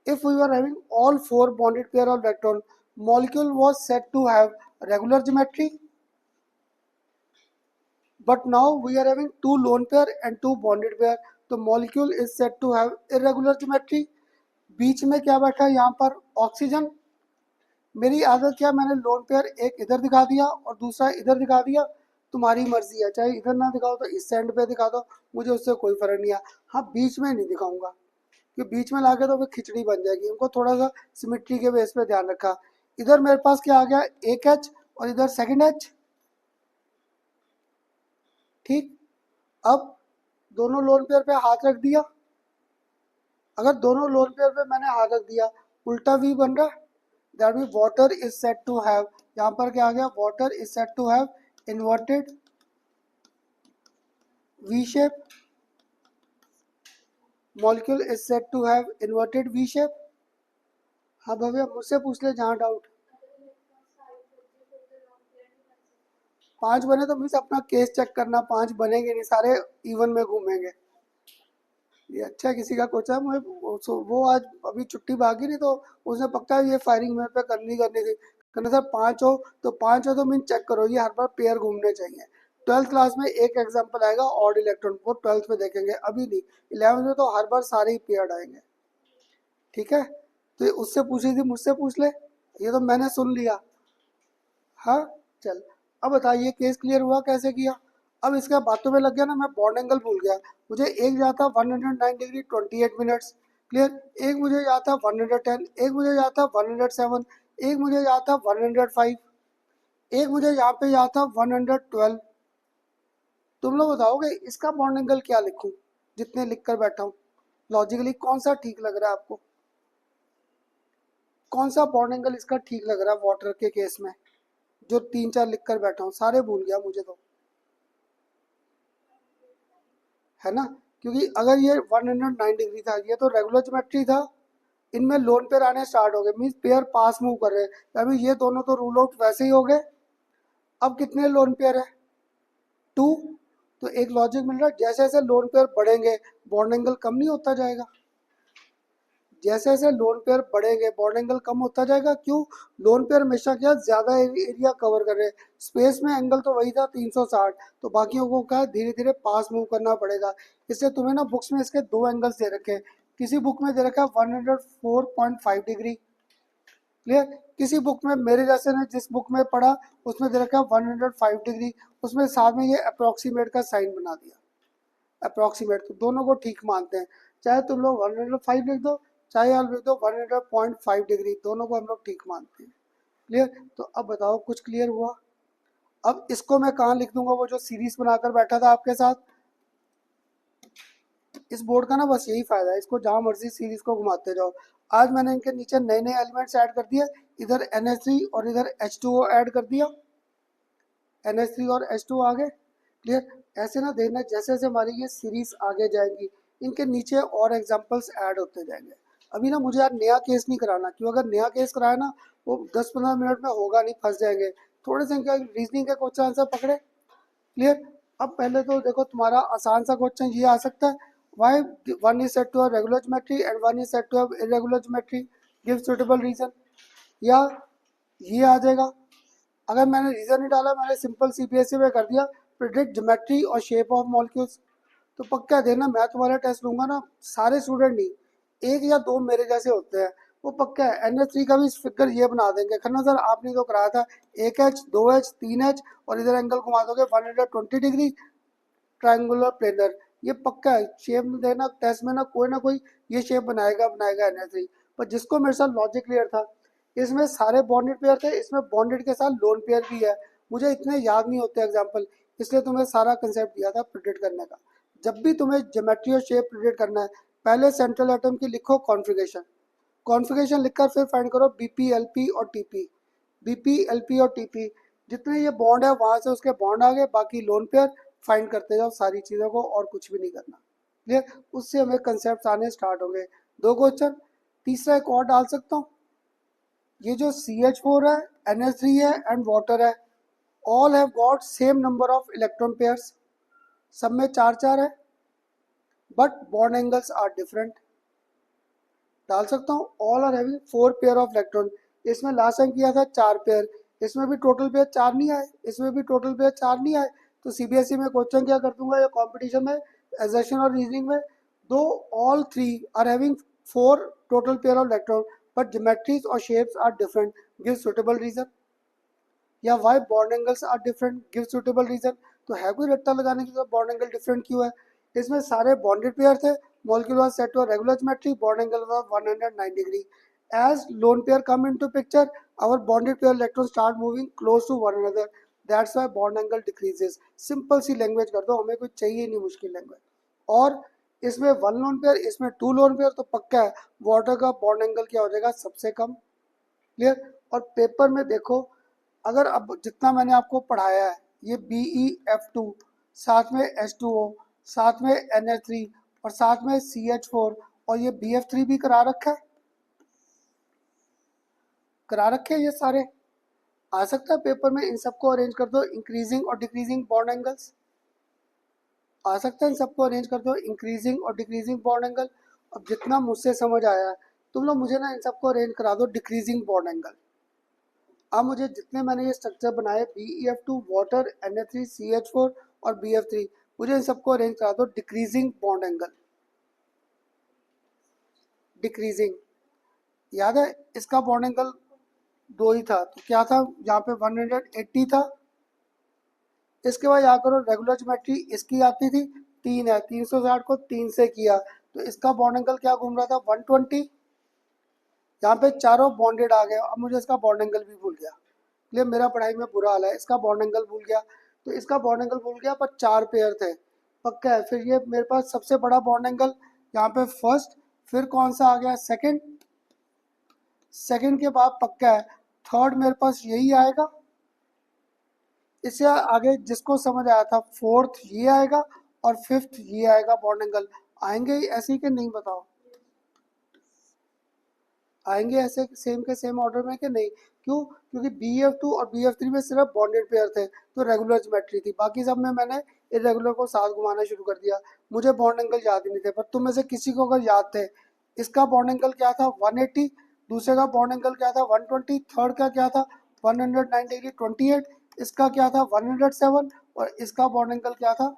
if we are having all 4 bonded pair of electron, molecule was said to have regular geometry, but now we are having 2 lone pair and 2 bonded pair, तो molecule is said to have irregular geometry। बीच में क्या बैठा है यहाँ पर? Oxygen. मेरी आदत क्या, मैंने लोन पेयर एक इधर दिखा दिया और दूसरा इधर दिखा दिया, तुम्हारी मर्जी है, चाहे इधर ना दिखाओ तो इस एंड पे दिखा दो, मुझे उससे कोई फर्क नहीं है। हाँ, बीच में नहीं दिखाऊंगा क्योंकि बीच में लाके तो फिर खिचड़ी बन जाएगी। इनको थोड़ा सा सिमेट्री के बेस पे ध्यान रखा। इधर मेरे पास क्या आ गया? एक एच और इधर सेकंड एच। ठीक, अब दोनों लोन पेयर पे हाथ रख दिया। अगर दोनों लोन पेयर पे मैंने हाथ रख दिया, उल्टा वी बन रहा, that mean water is said to have, यहाँ पर क्या आ गया? Water is said to have inverted V shape, molecule is said to have inverted V shape. हाँ भव्या, मुझसे पूछ ले जहाँ डाउट। 5 बने तो मीन्स अपना केस चेक करना, 5 बनेंगे नहीं, सारे इवन में घूमेंगे। ये अच्छा किसी का कोचा है, मुझे वो आज अभी छुट्टी भागी नहीं तो उसने पक्का ये फायरिंग मेरे पे करनी थी। कहना सर 5 हो तो 5 हो तो मीन चेक करो, ये हर बार पेयर घूमने चाहिए। 12th क्लास में एक एग्जाम्पल आएगा ऑड इलेक्ट्रॉन, वो 12th में देखेंगे, अभी नहीं। 11th में तो हर बार सारे ही पेयर आएंगे। ठीक है, तो ये उससे पूछी थी, मुझसे पूछ ले, ये तो मैंने सुन लिया। हाँ चल, अब बताइए केस क्लियर हुआ कैसे किया? अब इसका बातों में लग गया ना, मैं बॉन्ड एंगल भूल गया। मुझे एक जाता 109 डिग्री 28 मिनट्स, क्लियर। एक मुझे जाता 110, एक मुझे जाता 107, एक मुझे जाता 105, एक मुझे यहाँ पे जाता 112। तुम लोग बताओगे इसका बॉन्ड एंगल क्या लिखूं? जितने लिख कर बैठा हूँ लॉजिकली कौन सा ठीक लग रहा है आपको? कौन सा बॉन्ड एंगल इसका ठीक लग रहा है वाटर के केस में? जो 3 4 लिख कर बैठा हूँ सारे भूल गया मुझे तो, है ना। क्योंकि अगर ये 109 डिग्री था, ये तो रेगुलर ज्योमेट्री था, इनमें लोन पेयर आने स्टार्ट हो गए, मीन्स पेयर पास मूव कर रहे हैं, अभी ये दोनों तो रूल आउट वैसे ही हो गए। अब कितने लोन पेयर है? 2। तो एक लॉजिक मिल रहा है, जैसे जैसे लोन पेयर बढ़ेंगे बॉन्ड एंगल कम नहीं होता जाएगा? जैसे जैसे लोन पेयर बढ़ेंगे बॉन्ड एंगल कम होता जाएगा। क्यों? लोन पेयर हमेशा क्या ज्यादा एरिया कवर कर रहे हैं, स्पेस में एंगल तो वही था 360, तो बाकियों को क्या धीरे धीरे पास मूव करना पड़ेगा। इसलिए तुम्हें ना बुक्स में इसके 2 एंगल्स दे रखे हैं। किसी बुक में दे रखा है 104.5 डिग्री, क्लियर। किसी बुक में, मेरे जैसे ने जिस बुक में पढ़ा उसमें दे रखा है 105 डिग्री, उसमें साथ में ये अप्रोक्सीमेट का साइन बना दिया। अप्रोक्सीमेट, तो दोनों को ठीक मानते हैं, चाहे तुम लोग 105 लिख दो, चाहे आप लिख दो 100.5 डिग्री, दोनों को हम लोग ठीक मानते हैं। क्लियर? तो अब बताओ कुछ क्लियर हुआ? अब इसको मैं कहाँ लिख दूंगा? वो जो सीरीज बनाकर बैठा था आपके साथ, इस बोर्ड का ना बस यही फायदा है, इसको जहाँ मर्जी सीरीज को घुमाते जाओ। आज मैंने इनके नीचे नए नए एलिमेंट्स ऐड कर दिए, इधर NH3 और इधर H2O ऐड कर दिया, NH3 और H2O आ गए। क्लियर? ऐसे ना देखना, जैसे जैसे हमारी ये सीरीज आगे जाएंगी इनके नीचे और एग्जांपल्स ऐड होते जाएंगे। अभी ना मुझे यार नया केस नहीं कराना, क्यों? अगर नया केस कराया ना वो 10-15 मिनट में होगा नहीं, फंस जाएंगे। थोड़े से इनका रीजनिंग के क्वेश्चन आंसर पकड़े। क्लियर? अब पहले तो देखो तुम्हारा आसान सा क्वेश्चन ये आ सकता है, why one is said to have regular geometry and one is said to have irregular geometry, give suitable reason. या ये आ जाएगा, अगर मैंने रीजन नहीं डाला, मैंने सिंपल CBSE में कर दिया, प्रिडिक्ट ज्योमेट्री और शेप ऑफ मॉलिक्यूल्स, तो पक्का देना मैं तुम्हारा टेस्ट लूंगा ना, सारे स्टूडेंट नहीं, 1 या 2 मेरे जैसे होते हैं वो पक्का है। NH3 का भी फिगर ये बना देंगे, खन्ना सर आपने तो कराया था 1H 2H 3H और इधर एंगल घुमा दोगे 120 डिग्री ट्रायंगुलर प्लेनर। ये पक्का है, शेप देना टेस्ट में ना कोई ये शेप बनाएगा बनाएगा NH3। पर जिसको मेरे साथ लॉजिक क्लियर था, इसमें सारे बॉन्डेड पेयर थे, इसमें बॉन्डेड के साथ लोन पेयर भी है। मुझे इतने याद नहीं होते एग्जाम्पल, इसलिए तुम्हें सारा कंसेप्ट दिया था प्रिडिक्ट करने का। जब भी तुम्हें ज्योमेट्री और शेप प्रिडिक्ट करना है, पहले सेंट्रल एटम की लिखो कॉन्फ़िगरेशन, कॉन्फ़िगरेशन लिखकर फिर फाइंड करो बीपी एलपी और टीपी। बीपी एलपी और टीपी जितने ये बॉन्ड है वहां से उसके बॉन्ड आ गए, बाकी लोन पेयर फाइंड करते जाओ सारी चीज़ों को, और कुछ भी नहीं करना। क्लियर? उससे हमें कंसेप्ट आने स्टार्ट होंगे। दो क्वेश्चन, तीसरा एक और डाल सकता हूँ। ये जो CH4 है, NH3 है एंड वाटर है, all have got same number of electron pairs, सब में चार चार है, but bond angles are different. डाल सकता हूँ all are having 4 pair of electron. इसमें लास्ट टाइम किया था 4 पेयर, इसमें भी टोटल पेयर 4 नहीं आए, इसमें भी टोटल पेयर 4 नहीं आए। तो CBSE में क्वेश्चन क्या कर दूंगा या कॉम्पिटिशन में एग्जैक्शन और रीजनिंग में, though all 3 are having 4 total pair of electron but geometries और shapes are different, give suitable reason. या why bond angles are different, give suitable reason. तो है कोई रट्टा लगाने की बॉन्ड एंगल डिफरेंट क्यों है? इसमें सारे बॉन्डेड पेयर थे, molecule was set to a regular geometry, bond angle was 109 degree. As lone pair come into picture, our bonded pair electrons start moving close to one another. That's why bond angle decreases. Simple C language कर दो, हमें कुछ चाहिए नहीं मुश्किल language. और इसमें one lone pair, इसमें टू लोन पेयर, तो पक्का है वाटर का बॉन्ड एंगल क्या हो जाएगा, सबसे कम। क्लियर? और पेपर में देखो, अगर अब जितना मैंने आपको पढ़ाया है, ये BeF2 साथ में H2O साथ में NH3 और साथ में CH4 और ये BF3 भी करा रखा है, करा रखे हैं ये सारे। आ सकता है पेपर में इन सबको अरेंज कर दो इंक्रीजिंग और डिक्रीजिंग बॉन्ड एंगल्स, आ सकता है इन सबको अरेंज कर दो इंक्रीजिंग और डिक्रीजिंग बॉन्ड एंगल। अब जितना मुझसे समझ आया है, तुम लोग मुझे ना इन सबको अरेंज करा दो डिक्रीजिंग बॉन्ड एंगल। अब मुझे जितने मैंने ये स्ट्रक्चर बनाए BeF2 वाटर NH3 CH4 और BF3, मुझे इन सबको अरेंज करा दो डिक्रीजिंग बॉन्ड एंगल। डिक्रीजिंग याद है, इसका बॉन्ड एंगल 2 ही था, तो क्या था यहाँ पे 180 था। इसके बाद यहाँ करो रेगुलर ज्योमेट्री, इसकी आती थी 3 है, 360 को 3 से किया, तो इसका बॉन्ड एंगल क्या घूम रहा था 120। यहाँ पे चारों बॉन्डेड आ गए, अब मुझे इसका बॉन्ड एंगल भी भूल गया। इसलिए मेरा पढ़ाई में बुरा हाल है, इसका बॉन्ड एंगल भूल गया। तो इसका बॉन्ड एंगल भूल गया, पर 4 पेयर थे, पक्का है। फिर ये मेरे पास सबसे बड़ा बॉन्ड एंगल यहाँ पे फर्स्ट, फिर कौन सा आ गया सेकंड, सेकंड के बाद पक्का है थर्ड मेरे पास यही आएगा। इससे आगे जिसको समझ आया था फोर्थ ये आएगा और फिफ्थ ये आएगा। बॉन्ड एंगल आएंगे ऐसे ही कि नहीं बताओ? आएंगे ऐसे सेम के सेम ऑर्डर में कि नहीं? क्यों? क्योंकि BeF2 और BeF3 में सिर्फ बॉन्डेड पेयर थे, तो रेगुलर ज्योमेट्री थी, बाकी सब में मैंने इरेगुलर को साथ घुमाना शुरू कर दिया। मुझे बॉन्ड एंगल याद ही नहीं थे, पर तुम में से किसी को अगर याद थे, इसका बॉन्ड एंगल क्या था 180, दूसरे का बॉन्ड एंगल क्या था 120, थर्ड का क्या था 109 डिग्री 28, इसका क्या था 107 और इसका बॉन्ड एंगल क्या था।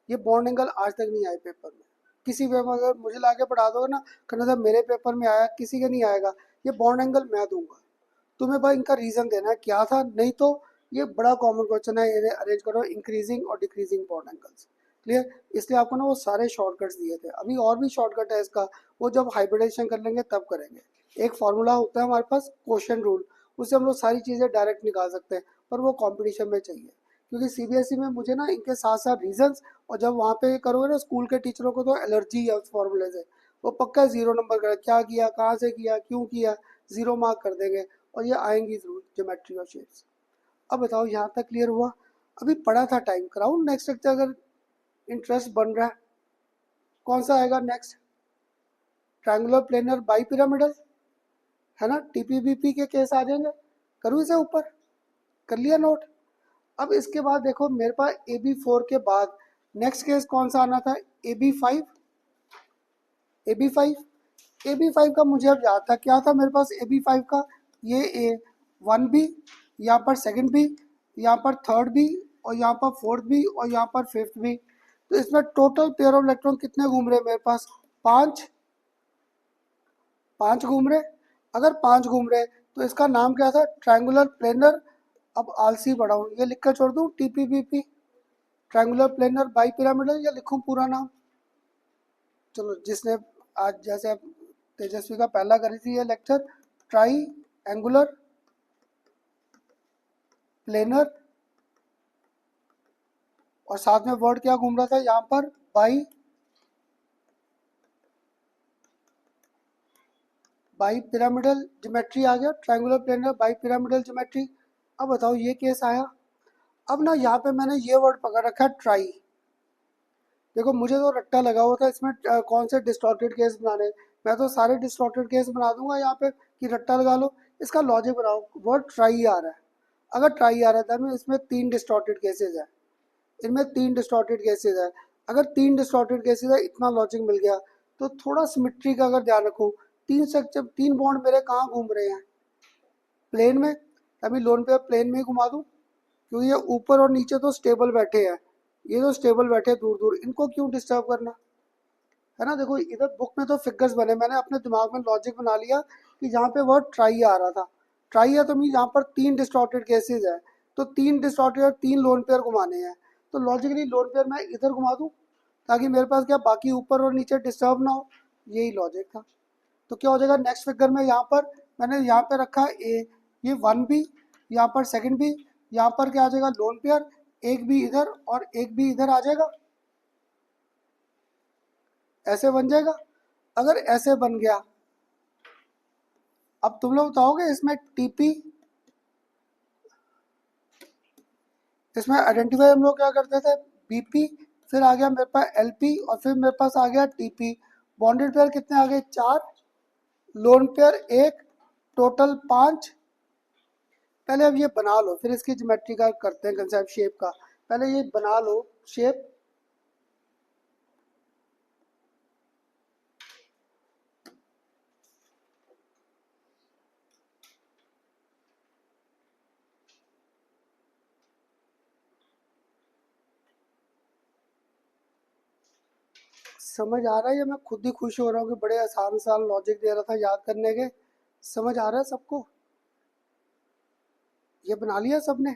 ये बॉन्ड एंगल आज तक नहीं आए पेपर में किसी वे में। अगर मुझे लाके पढ़ा दोगे ना कहना था मेरे पेपर में आया, किसी का नहीं आएगा। ये बॉन्ड एंगल मैं दूंगा, तुम्हें भाई इनका रीजन देना है क्या था, नहीं तो ये बड़ा कॉमन क्वेश्चन है, इन्हें अरेंज करो इंक्रीजिंग और डिक्रीजिंग बॉन्ड एंगल्स। क्लियर? इसलिए आपको ना वो सारे शॉर्टकट्स दिए थे, अभी और भी शॉर्टकट है इसका, वो जब हाइब्रिडेशन कर लेंगे तब करेंगे। एक फॉर्मूला होता है हमारे पास क्वेश्चन रूल, उससे हम लोग सारी चीज़ें डायरेक्ट निकाल सकते हैं, पर वो कॉम्पिटिशन में चाहिए। क्योंकि CBSE में मुझे ना इनके साथ साथ रीजंस, और जब वहाँ पे करोगे ना स्कूल के टीचरों को तो एलर्जी है उस फॉर्मूले से, वो पक्का 0 नंबर कर, क्या किया, कहाँ से किया, क्यों किया, 0 मार्क कर देंगे। और ये आएंगी जरूर ज्योमेट्री और शेप्स। अब बताओ यहाँ तक क्लियर हुआ? अभी पढ़ा था टाइम, कराऊँ नेक्स्ट लेक्चर अगर इंटरेस्ट बन रहा है? कौन सा आएगा next? Triangular planar bi pyramidal है ना, TPBP के केस आ जाएंगे। करूँ इसे ऊपर? कर लिया नोट? अब इसके बाद देखो मेरे पास AB4 के बाद नेक्स्ट केस कौन सा आना था, AB5। AB5 का मुझे अब याद था क्या था मेरे पास AB5 का, ये A1B, यहाँ पर सेकंड बी, यहाँ पर थर्ड बी और यहाँ पर फोर्थ बी और यहाँ पर फिफ्थ बी। तो इसमें टोटल पेयर ऑफ इलेक्ट्रॉन कितने घूम रहे हैं मेरे पास, 5। 5 घूम रहे। अगर 5 घूम रहे तो इसका नाम क्या था, ट्रायंगुलर प्लेनर। अब आलसी बड़ा हूँ, ये लिख कर छोड़ दूँ TPPP, triangular planar bi pyramidal, या लिखूँ पूरा नाम? चलो, जिसने आज जैसे अब तेजस्वी का पहला करी थी ये लेक्चर, ट्राई एंगुलर प्लेनर, और साथ में वर्ड क्या घूम रहा था यहाँ पर, बाई बाई पिरामिडल ज्योमेट्री आ गया, triangular planar bipyramidal geometry. अब बताओ ये केस आया। अब ना यहाँ पे मैंने ये वर्ड पकड़ रखा है ट्राई। देखो मुझे तो रट्टा लगा हुआ था इसमें कौन से डिस्टॉर्टेड केस बनाने। मैं तो सारे डिस्टॉर्टेड केस बना दूंगा यहाँ पे कि रट्टा लगा लो। इसका लॉजिक बनाओ, वर्ड ट्राई आ रहा है। अगर ट्राई आ रहा था मैं, इसमें 3 डिस्टॉर्टेड केसेस है, इनमें 3 डिस्टॉर्टेड केसेस है। अगर 3 डिस्टॉर्टेड केसेस है, इतना लॉजिक मिल गया, तो थोड़ा सिमेट्री का अगर ध्यान रखो, 3 स्ट्रक्चर 3 बॉन्ड मेरे कहाँ घूम रहे हैं, प्लेन में। अभी लोन पे प्लेन में ही घुमा दूँ, क्योंकि ये ऊपर और नीचे तो स्टेबल बैठे हैं, ये तो स्टेबल बैठे दूर दूर, इनको क्यों डिस्टर्ब करना, है ना। देखो इधर बुक में तो फिगर्स बने, मैंने अपने दिमाग में लॉजिक बना लिया कि जहाँ पे वर्ड ट्राई आ रहा था, ट्राई है तो मीन यहाँ पर 3 डिस्टॉर्टेड केसेस है, तो 3 डिस्टॉर्टेड और 3 लोन पेयर घुमाने हैं, तो लॉजिकली लोन पेयर मैं इधर घुमा दूँ, ताकि मेरे पास क्या बाकी ऊपर और नीचे डिस्टर्ब ना हो। यही लॉजिक था। तो क्या हो जाएगा नेक्स्ट फिगर में, यहाँ पर मैंने यहाँ पे रखा ए, ये 1B, यहाँ पर 2B, यहाँ पर क्या आ जाएगा लोन पेयर, एक भी इधर और एक भी इधर आ जाएगा, ऐसे बन जाएगा। अगर ऐसे बन गया, अब तुम लोग बताओगे इसमें टीपी, इसमें आइडेंटिफाई हम लोग क्या करते थे, बीपी, फिर आ गया मेरे पास एलपी, और फिर मेरे पास आ गया टीपी। बॉन्डेड पेयर कितने आ गए, 4, लोन पेयर 1, टोटल 5। पहले अब ये बना लो, फिर इसकी ज्योमेट्री का करते हैं कंसेप्ट, शेप का। पहले ये बना लो शेप। समझ आ रहा है, ये मैं खुद ही खुश हो रहा हूँ कि बड़े आसान आसान लॉजिक दे रहा था याद करने के। समझ आ रहा है सबको, ये बना लिया सबने।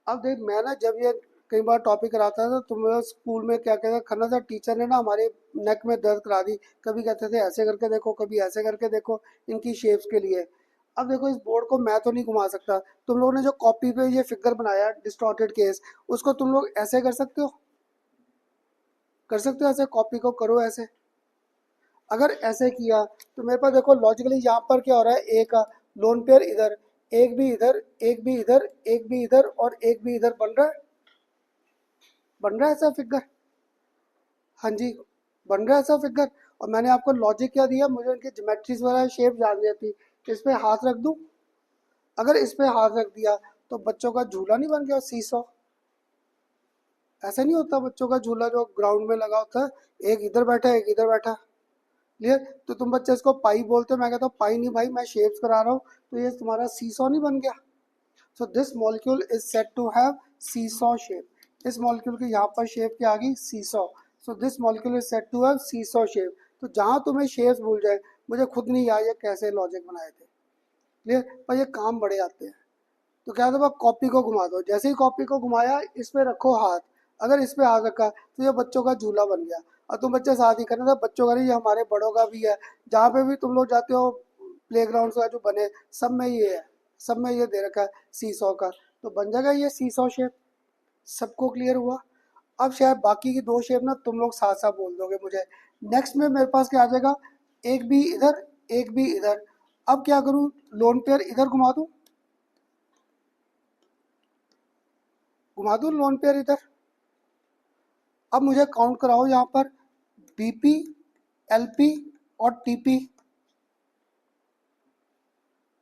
अब देख, मैं ना जब ये कई बार टॉपिक कराता था तो मेरा स्कूल में क्या कहता खन्ना था, टीचर ने ना हमारे नेक में दर्द करा दी। कभी कहते थे ऐसे करके देखो, कभी ऐसे करके देखो, इनकी शेप्स के लिए। अब देखो इस बोर्ड को मैं तो नहीं घुमा सकता, तुम लोगों ने जो कॉपी पे ये फिगर बनाया डिस्टॉर्टेड केस, उसको तुम लोग ऐसे कर सकते हो, कर सकते हो ऐसे, कॉपी को करो ऐसे। अगर ऐसे किया तो मेरे पास देखो लॉजिकली यहाँ पर क्या हो रहा है, एक लोन पेयर इधर, एक भी इधर, एक भी इधर, एक भी इधर और एक भी इधर बन रहा है, बन रहा है ऐसा फिगर। हाँ जी, बन रहा है ऐसा फिगर। और मैंने आपको लॉजिक क्या दिया, मुझे उनकी ज्योमेट्रीज वगैरह शेप जान थी। इस पे हाथ रख दूं, अगर इस पे हाथ रख दिया तो बच्चों का झूला नहीं बन गया सीसॉ। ऐसा नहीं होता बच्चों का झूला जो ग्राउंड में लगा होता है, एक इधर बैठा है एक इधर बैठा। क्लियर। तो तुम बच्चे इसको पाई बोलते हो, मैं कहता हूँ पाई नहीं भाई, मैं शेप्स करा रहा हूँ, तो ये तुम्हारा सीसॉ नहीं बन गया। So this molecule is said to have seesaw shape. इस मॉलिक्यूल की यहाँ पर शेप क्या आ गई, seesaw. So this molecule is said to have seesaw shape. तो जहाँ तुम्हें शेप्स भूल जाए, मुझे खुद नहीं याद ये कैसे लॉजिक बनाए थे। क्लियर। पर ये काम बड़े आते हैं। तो क्या था, कॉपी को घुमा दो, जैसे ही कॉपी को घुमाया इस पे रखो हाथ, अगर इस पे हाथ रखा तो ये बच्चों का झूला बन गया। और तुम बच्चे साथ ही करना था, बच्चों का नहीं, ये हमारे बड़ों का भी है। जहाँ पे भी तुम लोग जाते हो प्ले ग्राउंड का जो बने, सब में ये है, सब में ये दे रखा है सीसॉ का, तो बन जाएगा ये सीसॉ शेप। सबको क्लियर हुआ। अब शायद बाकी की 2 शेप ना तुम लोग साथ साथ बोल दोगे मुझे। नेक्स्ट में मेरे पास क्या आ जाएगा, एक भी इधर एक भी इधर। अब क्या करूँ, लोन पेयर इधर घुमा दूँ लोन पेयर इधर। अब मुझे काउंट कराओ यहाँ पर, बीपी, एलपी और TP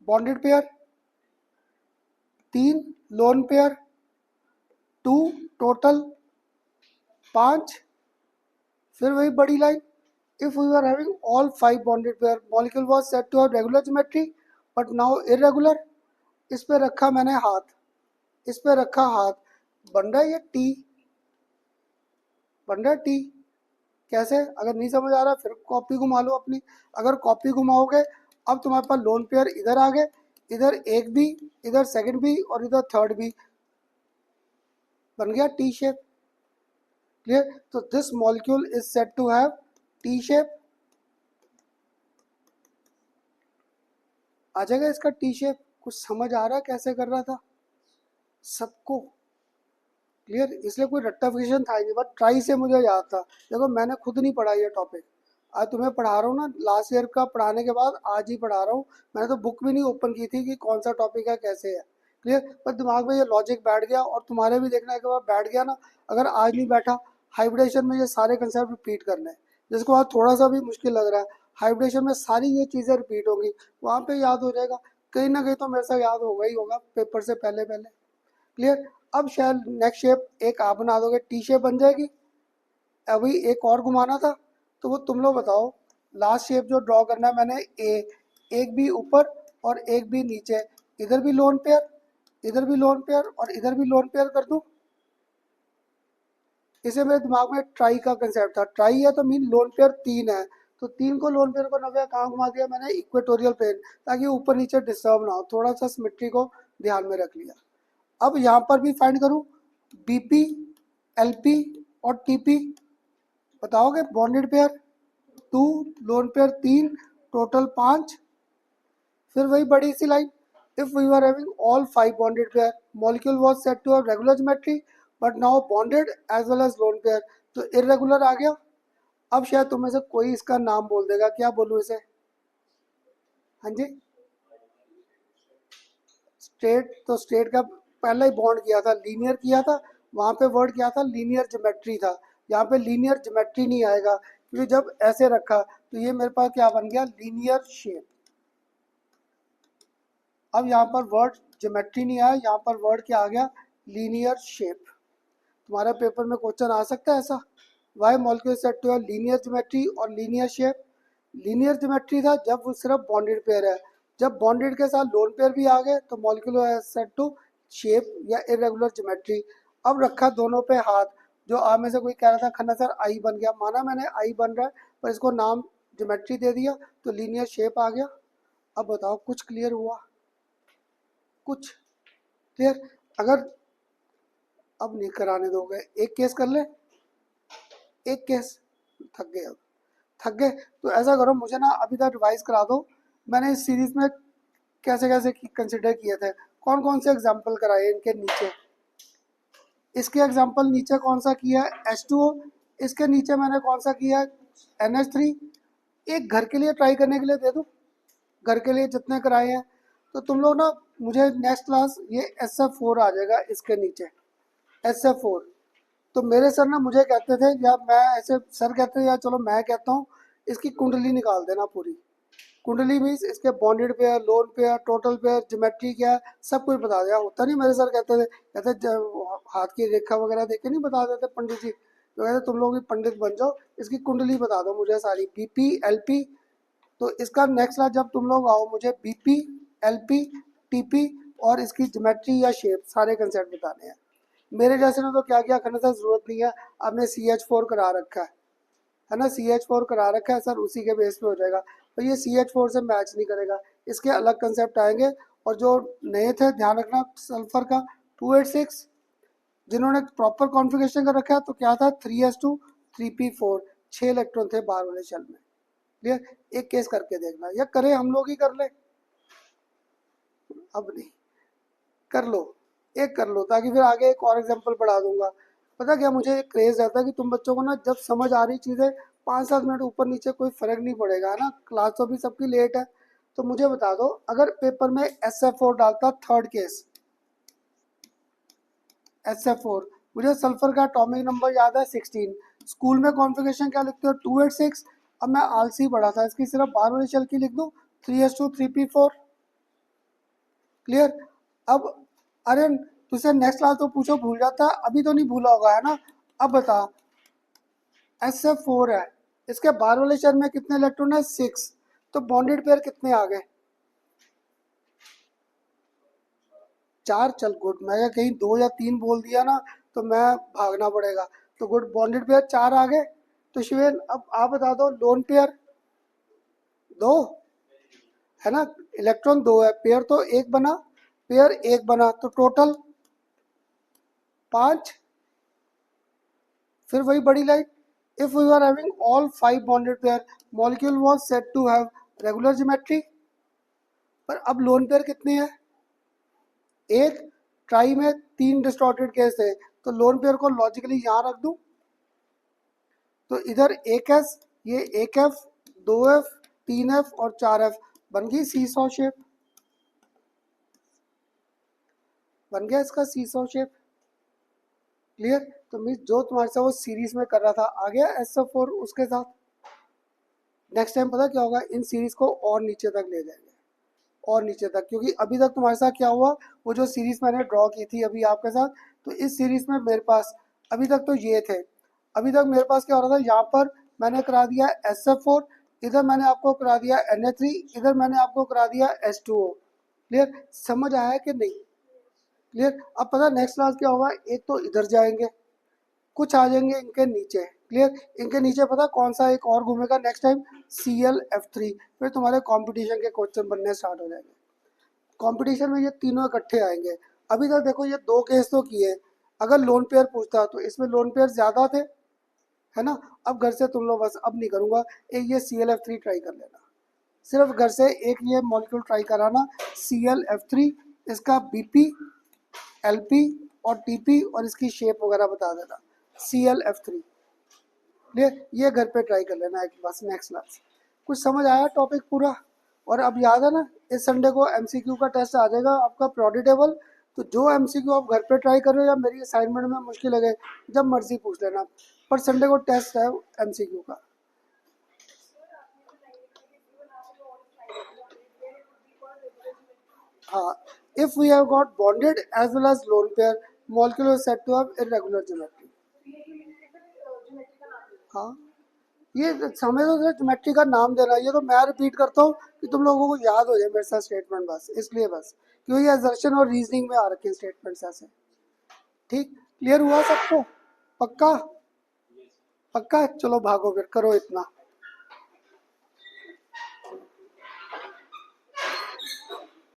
bonded pair, 3 lone pair, 2 total 5। फिर वही बड़ी line, if we were having all 5 bonded pair, molecule was said to have regular geometry but now irregular। इस पे रखा मैंने हाथ, इस पे रखा हाथ, बन रहा है ये टी। बन रहा है टी। कैसे? अगर नहीं समझ आ रहा फिर कॉपी घुमा लो अपनी। अगर कॉपी घुमाओगे, अब तुम्हारे पास लोन पेयर इधर आ गए, इधर एक भी, इधर सेकंड भी और इधर थर्ड भी, बन गया टी शेप। क्लियर? तो this molecule is said to have T shape. आ जाएगा इसका टी शेप। कुछ समझ आ रहा है कैसे कर रहा था सबको? क्लियर? इसलिए कोई रट्टाफिकेशन था ही नहीं, बस ट्राई से मुझे याद था। देखो मैंने खुद नहीं पढ़ा ये टॉपिक, आज तुम्हें पढ़ा रहा हूँ ना, लास्ट ईयर का पढ़ाने के बाद आज ही पढ़ा रहा हूँ। मैंने तो बुक भी नहीं ओपन की थी कि कौन सा टॉपिक है कैसे है। क्लियर? पर दिमाग में ये लॉजिक बैठ गया, और तुम्हारे भी देखने के बाद बैठ गया ना। अगर आज नहीं बैठा, हाइब्रिडेशन में ये सारे कंसेप्ट रिपीट करने हैं, जिसको आज थोड़ा सा भी मुश्किल लग रहा है, हाइब्रिडेशन में सारी ये चीज़ें रिपीट होंगी, वहाँ पे याद हो जाएगा। कहीं ना कहीं तो मेरे से याद होगा ही होगा पेपर से पहले पहले। क्लियर? अब शायद नेक्स्ट शेप एक आप बना दोगे, टी शेप बन जाएगी। अभी एक और घुमाना था, तो वो तुम लोग बताओ। लास्ट शेप जो ड्रॉ करना है मैंने, एक भी ऊपर और एक भी नीचे, इधर भी लोन पेयर, इधर भी लोन पेयर और इधर भी लोन पेयर कर दूं। इसे मेरे दिमाग में ट्राई का कंसेप्ट था। ट्राई है तो मीन लोन पेयर तीन है, तो तीन को लोन पेयर को नव्या कहाँ घुमा दिया मैंने, इक्वेटोरियल प्लेन, ताकि ऊपर नीचे डिस्टर्ब ना हो, थोड़ा सा सिमेट्री को ध्यान में रख लिया। अब यहाँ पर भी फाइंड करूँ बीपी, एलपी और टीपी। बताओगे bonded pair 2, lone pair 3, total 5। फिर वही बड़ी सी line, if we are having all 5 bonded pair, molecule was said to have regular geometry but now bonded as well as lone pair, तो irregular आ गया। अब शायद तुम्हें से कोई इसका नाम बोल देगा, क्या बोलूँ इसे? हाँ जी, स्ट्रेट। तो स्ट्रेट का पहला ही बॉन्ड किया था, लीनियर किया था, वहाँ पे वर्ड क्या था, लीनियर ज्योमेट्री था। यहाँ पे लीनियर ज्योमेट्री नहीं आएगा, क्योंकि जब ऐसे रखा तो ये मेरे पास क्या बन गया, लीनियर शेप। अब यहाँ पर वर्ड ज्योमेट्री नहीं आया, यहाँ पर वर्ड क्या आ गया, लीनियर शेप। तुम्हारे पेपर में क्वेश्चन आ सकता है ऐसा, why molecule said to linear geometry और लीनियर शेप। लीनियर ज्योमेट्री था जब वो सिर्फ बॉन्डेड पेयर है, जब बॉन्डेड के साथ लोन पेयर भी आ गए तो मॉलिक्यूल सेट टू शेप या इरेगुलर ज्योमेट्री। अब रखा दोनों पे हाथ, जो आप में से कोई कह रहा था खन्ना सर आई बन गया, माना मैंने आई बन रहा है, पर इसको नाम ज्योमेट्री दे दिया तो लीनियर शेप आ गया। अब बताओ कुछ क्लियर हुआ? कुछ क्लियर? अगर अब नहीं कराने दोगे, एक केस कर ले, एक केस। थक गए अब, थक गए तो ऐसा करो, मुझे ना अभी तक रिवाइज करा दो। मैंने इस सीरीज में कैसे कैसे कंसिडर किए थे, कौन कौन से एग्जाम्पल कराए इनके नीचे। इसके एग्जाम्पल नीचे कौन सा किया है, H2O। इसके नीचे मैंने कौन सा किया है, NH3। एक घर के लिए ट्राई करने के लिए दे दूँ, घर के लिए जितने कराए हैं। तो तुम लोग ना, मुझे नेक्स्ट क्लास ये SF4 आ जाएगा इसके नीचे, SF4। तो मेरे सर ना मुझे कहते थे, या मैं ऐसे सर कहते थे, या चलो मैं कहता हूँ, इसकी कुंडली निकाल देना पूरी। कुंडली मीन्स इसके bonded pair, lone pair, total pair, geometry क्या है, सब कुछ बता दिया। होता नहीं, मेरे सर कहते थे, कहते हाथ की रेखा वगैरह देख के नहीं बता देते पंडित जी, तो कहते तुम लोग भी पंडित बन जाओ, इसकी कुंडली बता दो मुझे सारी, बीपी एलपी। तो इसका नेक्स्ट क्लास जब तुम लोग आओ, मुझे बीपी, एलपी, टीपी और इसकी ज्योमेट्री या शेप सारे कंसेप्ट बताने हैं। मेरे जैसे ने तो क्या क्या करने से जरूरत नहीं है, आपने CH4 करा रखा है ना, CH4 करा रखा है सर, उसी के बेस पे हो जाएगा। तो ये CH4 से मैच नहीं करेगा, इसके अलग कंसेप्ट आएंगे। और जो नए थे ध्यान रखना, सल्फर का 286, जिन्होंने प्रॉपर कॉन्फ़िगरेशन कर रखा है, तो क्या था 3s2 3p4, 6 इलेक्ट्रॉन थे बाहर वाले शेल में। क्लियर? एक केस करके देखना, या करें हम लोग ही कर ले, अब नहीं, कर लो, एक कर लो, ताकि फिर आगे एक और एग्जांपल पढ़ा दूंगा। पता क्या, मुझे एक क्रेज रहता है कि तुम बच्चों को ना, जब समझ आ रही चीज़ें 5-7 मिनट ऊपर नीचे कोई फ़र्क नहीं पड़ेगा, है ना, क्लास तो भी सबकी लेट है। तो मुझे बता दो, अगर पेपर में SF4 डालता, थर्ड केस SF4, मुझे सल्फर का एटॉमिक नंबर याद है 16, स्कूल में कॉन्फ़िगरेशन क्या लिखते हो 286। अब मैं आलसी पढ़ा था, इसकी सिर्फ बाहर वाली शेल की लिख दूँ 3s2 3p4। क्लियर? अब अरे तुझसे नेक्स्ट क्लास तो पूछो भूल जाता, अभी तो नहीं भूला होगा, है ना? अब बता, SF4 है, इसके बाहर वाले शेल में कितने इलेक्ट्रॉन है, 6। तो बॉन्डेड पेयर कितने आ गए, 4। चल गुड, मैं कहीं 2 या 3 बोल दिया ना तो मैं भागना पड़ेगा। तो गुड, बॉन्डेड पेयर 4 आ गए। तो शिवेन अब आप बता दो लोन पेयर 2 है ना, इलेक्ट्रॉन 2 है, पेयर तो एक बना, पेयर एक बना, तो टोटल 5। फिर वही बड़ी line, if we are having all 5 bonded pair molecule was said to have regular geometry. पर अब लोन पेयर कितने हैं, एक, ट्राई में 3 डिस्टॉर्टेड केस थे, तो लोन पेयर को लॉजिकली यहाँ रख दूं, तो इधर एक एस, ये एक एफ, 2 एफ, 3 एफ और 4 एफ, बन गई सीसॉ शेप, बन गया इसका सीसॉ शेप। क्लियर। तो मीन्स जो तुम्हारे साथ वो सीरीज में कर रहा था आ गया SF4 उसके साथ। नेक्स्ट टाइम पता क्या होगा, इन सीरीज को और नीचे तक ले जाएंगे, और नीचे तक, क्योंकि अभी तक तुम्हारे साथ क्या हुआ, वो जो सीरीज मैंने ड्रॉ की थी अभी आपके साथ, तो इस सीरीज में मेरे पास अभी तक तो ये थे, अभी तक मेरे पास क्या हो रहा था, यहाँ पर मैंने करा दिया SF4, इधर मैंने आपको करा दिया Na3, इधर मैंने आपको करा दिया H2O। क्लियर, समझ आया कि नहीं? क्लियर। अब पता नेक्स्ट क्लास क्या होगा, एक तो इधर जाएंगे, कुछ आ जाएंगे इनके नीचे। क्लियर, इनके नीचे पता कौन सा एक और घूमेगा नेक्स्ट टाइम, ClF3। फिर तुम्हारे कंपटीशन के क्वेश्चन बनने स्टार्ट हो जाएंगे, कंपटीशन में ये तीनों इकट्ठे आएंगे। अभी तक देखो ये 2 केस तो किए, अगर लोन पेयर पूछता तो इसमें लोन पेयर ज्यादा थे, है ना। अब घर से तुम लोग बस, अब नहीं करूंगा, एक ये ClF3 ट्राई कर लेना, सिर्फ घर से एक ये मॉलिक्यूल ट्राई कराना, ClF3, इसका BP, LP और TP और इसकी शेप वगैरह बता देना, ClF3। क्लियर, ये घर पे ट्राई कर लेना एक बस नेक्स्ट क्लास। कुछ समझ आया टॉपिक पूरा? और अब याद है ना, इस संडे को MCQ का टेस्ट आ जाएगा आपका प्रोडिटेबल, तो जो MCQ आप घर पे ट्राई कर रहे हो या मेरी असाइनमेंट में मुश्किल लगे जब मर्जी पूछ लेना, पर संडे को टेस्ट है MCQ का। हाँ, if we have got bonded as well as lone pair molecule is said to have irregular geometry। हाँ, ये हमें तो ज्योमेट्री का नाम देना, ये तो मैं रिपीट करता हूँ कि तुम लोगों को याद हो जाए मेरे साथ स्टेटमेंट, बस इसलिए, बस क्योंकि असर्शन और रीजनिंग में आ रखे हैं स्टेटमेंट्स ऐसे। ठीक, क्लियर हुआ सबको? पक्का? पक्का, चलो भागो फिर, करो इतना।